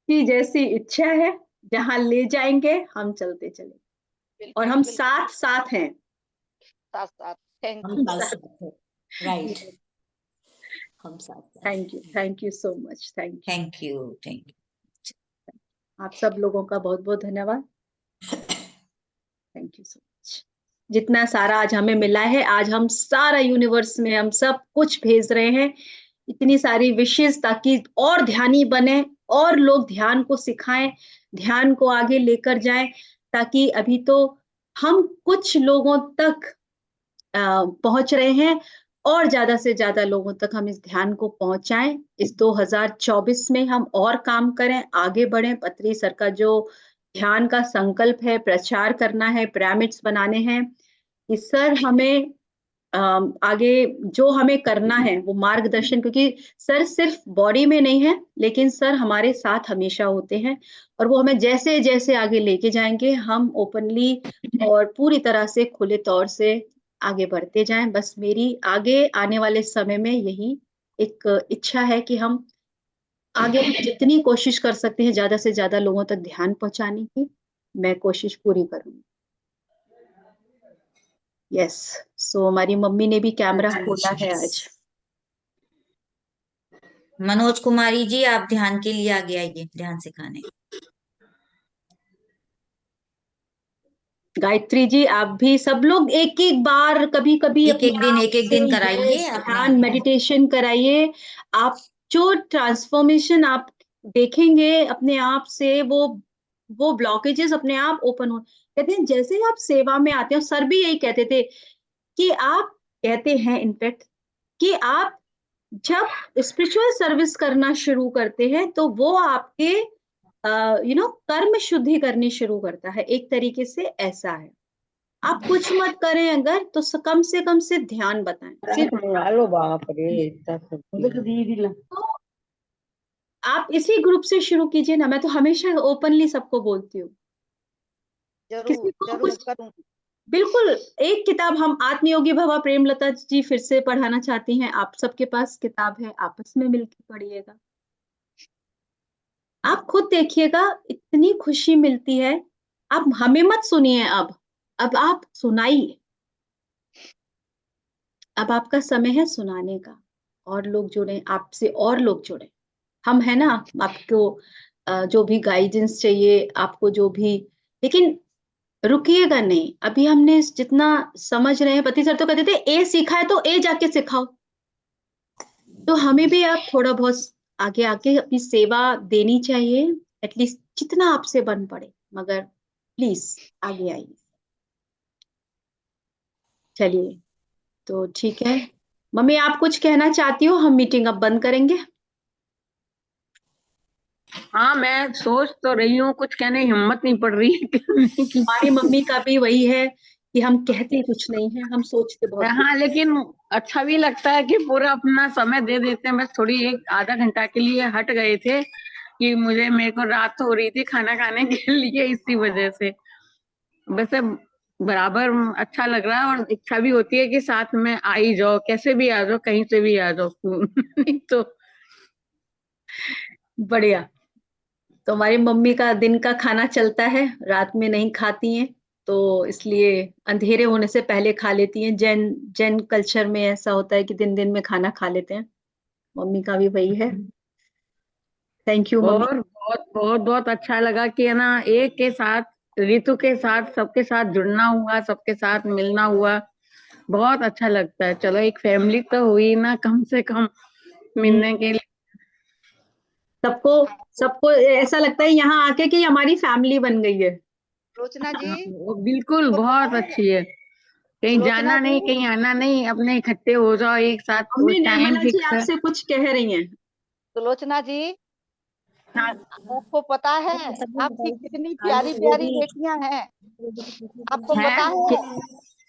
की जैसी इच्छा है, जहां ले जाएंगे हम चलते चले, और हम साथ साथ हैं। साथ साथ, थैंक हम यू। साथ हैं, राइट, हम साथ। Thank you so much, thank you, thank you. आप सब लोगों का बहुत बहुत धन्यवाद। Thank you so much. जितना सारा आज हमें मिला है, आज हम सारा यूनिवर्स में हम सब कुछ भेज रहे हैं, इतनी सारी विशेष, ताकि और ध्यानी बने, और लोग ध्यान को सिखाएं, ध्यान को आगे लेकर जाएं, ताकि अभी तो हम कुछ लोगों तक पहुंच रहे हैं, और ज्यादा से ज्यादा लोगों तक हम इस ध्यान को पहुंचाएं। इस 2024 में हम और काम करें, आगे बढ़ें। पत्री सर का जो ध्यान का संकल्प है, प्रचार करना है, पिरामिड्स बनाने हैं, कि सर हमें आगे जो हमें करना है वो मार्गदर्शन, क्योंकि सर सिर्फ बॉडी में नहीं है, लेकिन सर हमारे साथ हमेशा होते हैं, और वो हमें जैसे जैसे आगे लेके जाएंगे, हम ओपनली और पूरी तरह से खुले तौर से आगे बढ़ते जाएं। बस मेरी आगे आने वाले समय में यही एक इच्छा है कि हम आगे जितनी कोशिश कर सकते हैं, ज्यादा से ज्यादा लोगों तक ध्यान पहुंचाने की मैं कोशिश पूरी करूंगी। यस, सो हमारी मम्मी ने भी कैमरा खोला है आज। मनोज कुमारी जी, आप ध्यान के लिए आगे आइए, ध्यान सिखाने। गायत्री जी, आप भी, सब लोग एक एक बार, कभी कभी एक एक दिन कराइए, ध्यान मेडिटेशन कराइए। आप जो ट्रांसफॉर्मेशन आप देखेंगे अपने आप से, वो वो ब्लॉकेजेस अपने आप ओपन हो। कहते हैं जैसे ही आप सेवा में आते हो, सर भी यही कहते थे कि आप कहते हैं इनफैक्ट कि आप जब स्पिरिचुअल सर्विस करना शुरू करते हैं तो वो आपके कर्म शुद्धि करनी शुरू करता है, एक तरीके से ऐसा है। आप कुछ मत करें अगर तो कम से ध्यान बताएं, सिर्फ बाप रे, तो आप इसी ग्रुप से शुरू कीजिए ना। मैं तो हमेशा ओपनली सबको बोलती हूँ, किसी जरूर को जरूर कुछ करूंगी। बिल्कुल। एक किताब हम आत्मयोगी भवा प्रेमलता जी फिर से पढ़ाना चाहती हैं, आप सबके पास किताब है, आपस में मिलकर पढ़िएगा। आप खुद देखिएगा इतनी खुशी मिलती है। आप हमें मत सुनिए, अब आप सुनाइए। अब आपका समय है सुनाने का, और लोग जुड़े आपसे, और लोग जुड़े। हम है ना, आपको जो भी गाइडेंस चाहिए, आपको जो भी, लेकिन रुकिएगा नहीं। अभी हमने जितना समझ रहे हैं, पति सर तो कहते थे ए सीखा है तो ए जाके सिखाओ, तो हमें भी आप थोड़ा बहुत आगे आके अपनी सेवा देनी चाहिए, एटलीस्ट जितना आपसे बन पड़े, मगर प्लीज आगे आइए। चलिए, तो ठीक है मम्मी, आप कुछ कहना चाहती हो? हम मीटिंग अब बंद करेंगे। हाँ, मैं सोच तो रही हूँ, कुछ कहने की हिम्मत नहीं पड़ रही है कहने की। हमारी मम्मी का भी वही है कि हम कहते कुछ नहीं है, हम सोचते बहुत कुछ। हाँ, लेकिन अच्छा भी लगता है कि पूरा अपना समय दे देते हैं। बस थोड़ी एक आधा घंटा के लिए हट गए थे कि मेरे को रात हो रही थी खाना खाने के लिए, इसी वजह से। वैसे बराबर अच्छा लग रहा है, और इच्छा भी होती है कि साथ में आ ही जाओ, कैसे भी आ जाओ, कहीं से भी आ जाओ नहीं तो। बढ़िया। तो हमारी मम्मी का दिन का खाना चलता है, रात में नहीं खाती हैं, तो इसलिए अंधेरे होने से पहले खा लेती हैं। जैन जैन कल्चर में ऐसा होता है कि दिन दिन में खाना खा लेते हैं। मम्मी का भी वही है। Thank you mummy. और बहुत बहुत बहुत अच्छा लगा कि है ना, एक के साथ, ऋतु के साथ, सबके साथ जुड़ना हुआ, सबके साथ मिलना हुआ, बहुत अच्छा लगता है। चलो, एक फैमिली तो हुई ना कम से कम मिलने के लिए। सबको सबको ऐसा लगता है यहाँ आके कि हमारी फैमिली बन गई है। सुलोचना जी, वो बिल्कुल को बहुत पता है अच्छी है। कहीं सुलोचना जाना नहीं, जी, कहीं आना नहीं, अपने इकट्ठे हो जाओ एक साथ, वो mummy time Nirmala ji fix है। आपसे कुछ कह रही हैं। सुलोचना जी, हाँ, आपको पता है आपकी कितनी प्यारी प्यारी बेटियां हैं? आपको पता है है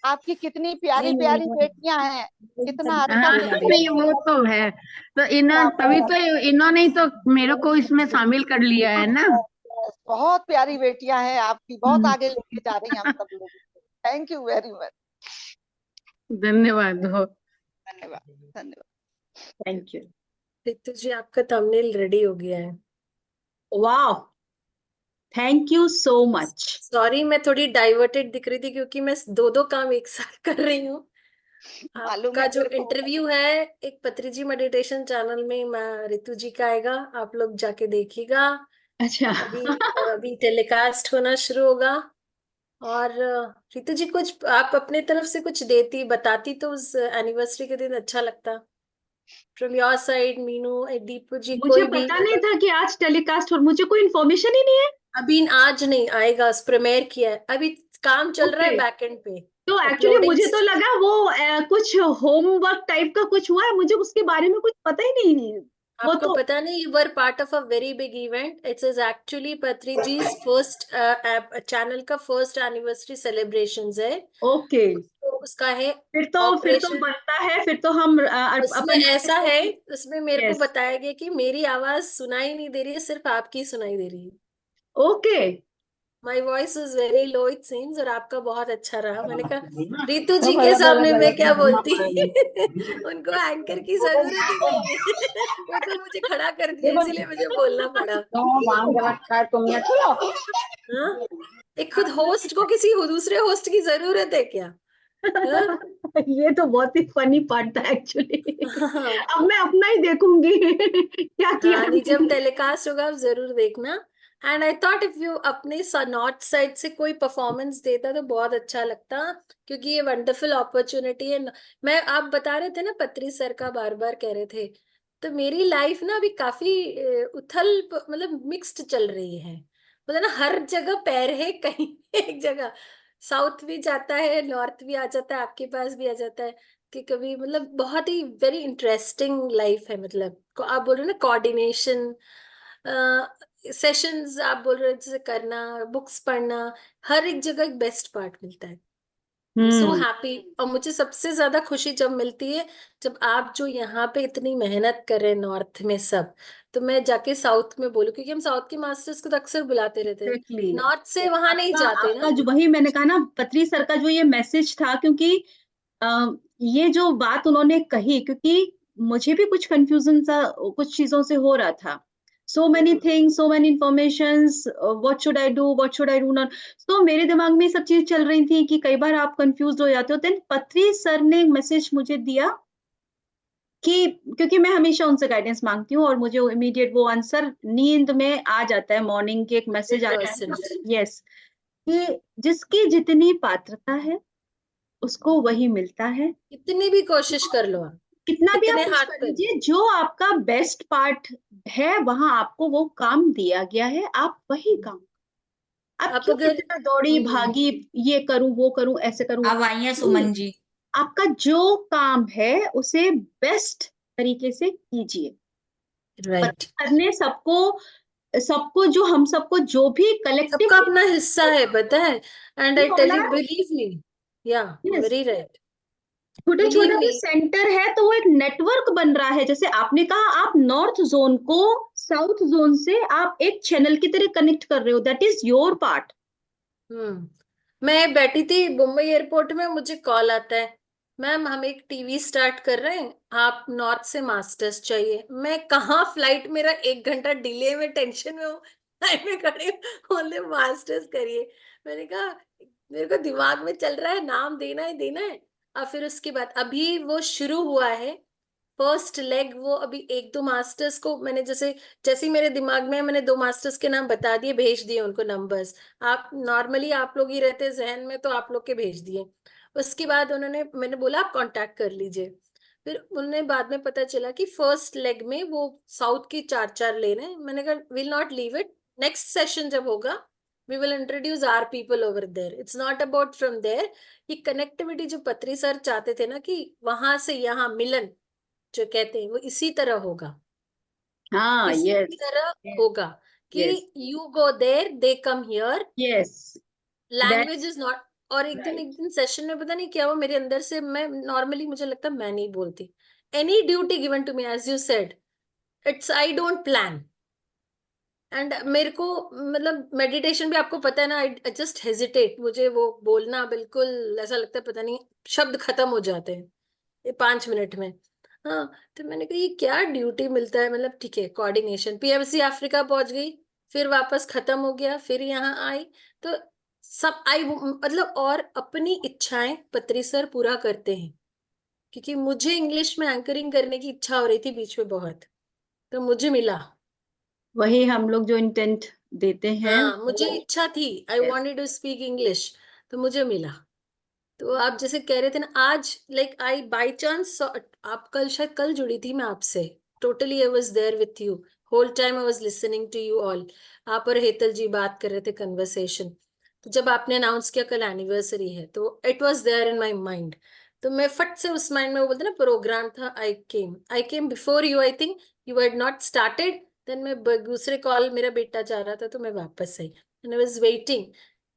आपकी कितनी प्यारी प्यारी बेटियां हैं? कितना अच्छा हाँ, नहीं वो तो है। तो तभी तो इन्होंने ही तो मेरे को इसमें शामिल कर लिया है ना। बहुत प्यारी बेटियां हैं आपकी, बहुत आगे लेके जा रही हैं हम सब लोग। Thank you very much. धन्यवाद हो। धन्यवाद धन्यवाद। Thank you. रितु जी, आपका थंबनेल रेडी हो गया है। वाह, thank you so much. Sorry, मैं थोड़ी डाइवर्टेड दिख रही थी क्योंकि मैं दो काम एक साथ कर रही हूँ। मालूम आपका है जो मेरे को। इंटरव्यू है एक पत्री जी मेडिटेशन चैनल में, रितु जी का आएगा, आप लोग जाके देखिएगा। अच्छा। अभी टेलीकास्ट होना शुरू होगा। और रितु जी, कुछ आप अपने तरफ से कुछ देती बताती तो उस एनिवर्सरी के दिन अच्छा लगता। From your side, Meenu, Deepu ji, मुझे कोई भी। पता नहीं था कि आज टेलीकास्ट, और मुझे कोई इन्फॉर्मेशन ही नहीं है। अभी आज नहीं आएगा, प्रीमियर किया है, अभी काम चल रहा है ओके, बैकएंड पे। तो एक्चुअली अपलोडिंग मुझे तो लगा वो कुछ होमवर्क टाइप का कुछ हुआ है, मुझे उसके बारे में कुछ पता ही नहीं। वो आपको तो पता नहीं, you were part of a very big event. It's is actually पत्री जी फर्स्ट चैनल का फर्स्ट एनिवर्सरी सेलिब्रेशंस है। ओके, तो उसका है फिर तो ऑपरेशन। बनता है, फिर तो हम उसमें अपन। ऐसा है, उसमें मेरे को यस, बताया गया कि मेरी आवाज सुनाई नहीं दे रही है, सिर्फ आपकी सुनाई दे रही है। Okay. My voice is very low it seems, और आपका बहुत अच्छा रहा। मैंने कहा रितु जी के सामने मैं क्या बोलती उनको एंकर की जरूरत ही नहीं है वो तो मुझे खड़ा कर दिया, इसीलिए मुझे बोलना पड़ा। हाँ, एक खुद होस्ट को किसी दूसरे होस्ट की जरूरत है क्या? हाँ? ये तो बहुत ही फनी पार्ट था एक्चुअली। हाँ, अब मैं अपना ही देखूंगी क्या किया नहीं, जब टेलीकास्ट होगा आप जरूर देखना। And I thought if you अपने नॉर्थ साइड से कोई परफॉर्मेंस देता तो बहुत अच्छा लगता, क्योंकि ये वंडरफुल अपॉर्चुनिटी है। मैं, आप बता रहे थे ना, पत्री सर का बार बार कह रहे थे, तो मेरी लाइफ ना अभी काफी उथल मतलब मिक्स्ड चल रही है। बोला ना, हर जगह पैर है, कहीं एक जगह साउथ भी जाता है, नॉर्थ भी आ जाता है, आपके पास भी आ जाता है कि कभी, मतलब बहुत ही वेरी इंटरेस्टिंग लाइफ है। मतलब आप बोल रहे हो ना कोऑर्डिनेशन सेशंस, आप बोल रहे हो जैसे करना, बुक्स पढ़ना, हर एक जगह एक बेस्ट पार्ट मिलता है। So happy. और मुझे सबसे ज्यादा खुशी जब मिलती है, जब आप जो यहाँ पे इतनी मेहनत कर रहे हैं नॉर्थ में सब, तो मैं जाके साउथ में बोलूं, क्योंकि हम साउथ के मास्टर्स को तो अक्सर बुलाते रहते हैं, एग्जैक्टली। नॉर्थ से वहां नहीं आपका जाते आपका ना। जो, वही मैंने कहा ना, पत्री सर का जो ये मैसेज था, क्योंकि ये जो बात उन्होंने कही, क्योंकि मुझे भी कुछ कंफ्यूजन सा कुछ चीजों से हो रहा था। So many things, so many informations, what should I do, what should I do not. तो मेरे दिमाग में सब चीज चल रही थी कि कई बार आप कंफ्यूज हो जाते हो। देन पत्री सर ने मैसेज मुझे दिया कि, क्योंकि मैं हमेशा उनसे गाइडेंस मांगती हूँ और मुझे इमीडिएट वो आंसर नींद में आ जाता है, मॉर्निंग के एक मैसेज आता है। यस, कि जिसकी जितनी पात्रता है उसको वही मिलता है। कितनी भी कोशिश कर लो आप, कितना भी कितने आप कुछ हाथ कर पे, लीजिए, जो आपका बेस्ट पार्ट है वहां आपको वो काम दिया गया है, आप वही काम। आप आप क्यों अगर इतना दौड़ी भागी, ये करूं वो करूं ऐसे करूं, अब आई हैं नहीं। सुमन जी। आपका जो काम है उसे बेस्ट तरीके से कीजिए। राइट, करने सबको, सबको जो हम सबको जो भी सबका कलेक्टिवली अपना हिस्सा है, पता है। And I tell you, believe me, या वेरी राइट, छोटा बिलीव छोटा मी। भी सेंटर है तो वो एक नेटवर्क बन रहा है। जैसे आपने कहा, आप नॉर्थ जोन को साउथ जोन से आप एक चैनल की तरह कनेक्ट कर रहे हो, दैट इज योर पार्ट। मैं बैठी थी मुंबई एयरपोर्ट में, मुझे कॉल आता है, मैम हम एक टीवी स्टार्ट कर रहे हैं, आप नॉर्थ से मास्टर्स चाहिए। मैं कहाँ, फ्लाइट मेरा 1 घंटा डिले में, टेंशन में हूँ, लाइन में खड़े हूँ, बोले मास्टर्स करिए। मैंने कहा मेरे को दिमाग में चल रहा है, नाम देना है देना है। और फिर उसके बाद अभी वो शुरू हुआ है फर्स्ट लेग, वो अभी 1-2 मास्टर्स को मैंने जैसे जैसे ही मेरे दिमाग में है, मैंने 2 मास्टर्स के नाम बता दिए, भेज दिए उनको नंबर्स। आप नॉर्मली आप लोग ही रहते जहन में, तो आप लोग के भेज दिए। उसके बाद उन्होंने, मैंने बोला आप कांटेक्ट कर लीजिए। फिर उन्हें बाद में पता चला कि फर्स्ट लेग में वो साउथ की 4-4 ले रहे हैं। मैंने कहा will not leave it, next session जब होगा we will introduce our people over there, it's not about from there. ये कनेक्टिविटी जो पत्री सर चाहते थे ना, कि वहां से यहाँ मिलन जो कहते हैं, वो इसी तरह होगा, हाँ, इसी यस तरह होगा कि yes you go there, they come here, yes, language that's is not. और एक राइट। दिन सेशन में पता नहीं क्या हुआ मेरे अंदर से, मैं नॉर्मली मुझे लगता है मैं नहीं बोलती, any duty given to me as you said, it's I don't plan. And मेरे को, मतलब मेडिटेशन भी आपको पता है ना, आई जस्ट हेजिटेट, मुझे वो बोलना बिल्कुल ऐसा लगता है पता नहीं, शब्द खत्म हो जाते हैं ये 5 मिनट में। हाँ, तो मैंने कहा ये क्या ड्यूटी मिलता है, मतलब ठीक है कोऑर्डिनेशन, पीएमसी अफ्रीका पहुंच गई, फिर वापस खत्म हो गया, फिर यहाँ आई, तो सब आई, मतलब और अपनी इच्छाएं पत्री सर पूरा करते हैं, क्योंकि मुझे इंग्लिश में एंकरिंग करने की इच्छा हो रही थी बीच में बहुत, तो मुझे मिला। वही हम लोग जो इंटेंट देते हैं हाँ, मुझे वो, इच्छा थी, I yes. Wanted to speak English, तो मुझे मिला। तो आप जैसे कह रहे थे ना आज, लाइक आई बाय चांस, आप कल, शायद कल जुड़ी थी मैं आपसे, totally I was there with you, whole time I was listening to you all. आप और हेतल जी बात कर रहे थे, कन्वर्सेशन। तो जब आपने अनाउंस किया कल एनिवर्सरी है, तो it was there in my mind. तो मैं फट से उस माइंड में, वो बोलते ना प्रोग्राम था, I came before you, I think you had not started, then मैं दूसरे कॉल, मेरा बेटा जा रहा था तो मैं वापस आई, एंड आई वाज वेटिंग।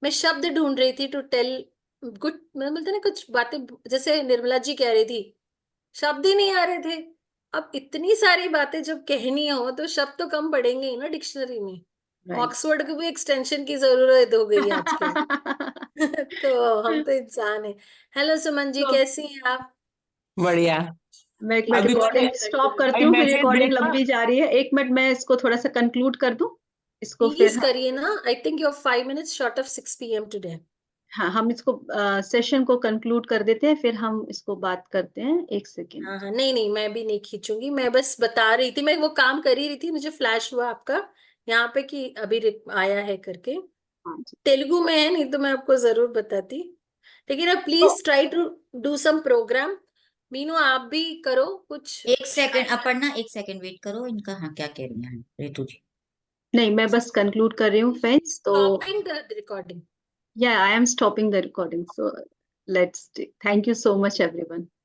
मैं शब्द ढूंढ रही थी टू टेल गुड, मैं बोलते ना कुछ बातें, जैसे निर्मला जी कह रही थी, शब्द ही नहीं आ रहे थे। अब इतनी सारी बातें जब कहनी हो तो शब्द तो कम पड़ेंगे ही ना डिक्शनरी में। राइट। ऑक्सफोर्ड को भी एक्सटेंशन की जरूरत हो गई आजकल। तो हम तो इंसान है। हेलो सुमन जी, तो कैसी हैं आप? बढ़िया। मैं एक मिनट अभी रिकॉर्डिंग स्टॉप करती अभी हूँ, फिर मैसेज रिकॉर्डिंग देखा। लंबी जा रही है। 1 मिनट मैं इसको थोड़ा सा कंक्लूड कर दूं, इसको फिर प्लीज करिए ना, I think you are 5 minutes short of 6 PM today. हाँ, हम इसको सेशन को कंक्लूड कर देते हैं, फिर हम इसको बात करते हैं। 1 सेकेंड। हाँ हाँ, नहीं नहीं, मैं भी नहीं खींचूंगी, मैं बस बता रही थी, मैं वो काम कर ही रही थी, मुझे फ्लैश हुआ आपका यहाँ पे कि अभी आया है करके। हाँ जी। तेलुगु में है, नहीं तो मैं आपको जरूर बताती, लेकिन अब तो please try to do some programme. Meenu आप भी करो कुछ। एक सेकंड, अपर्णा एक सेकंड वेट करो, इनका हाँ क्या कह रही हैं रितु जी। नहीं, मैं बस कंक्लूड कर रही हूँ फ्रेंड्स। तो Stopping the recording. yeah, I am stopping the recording. So let's, thank you so much everyone.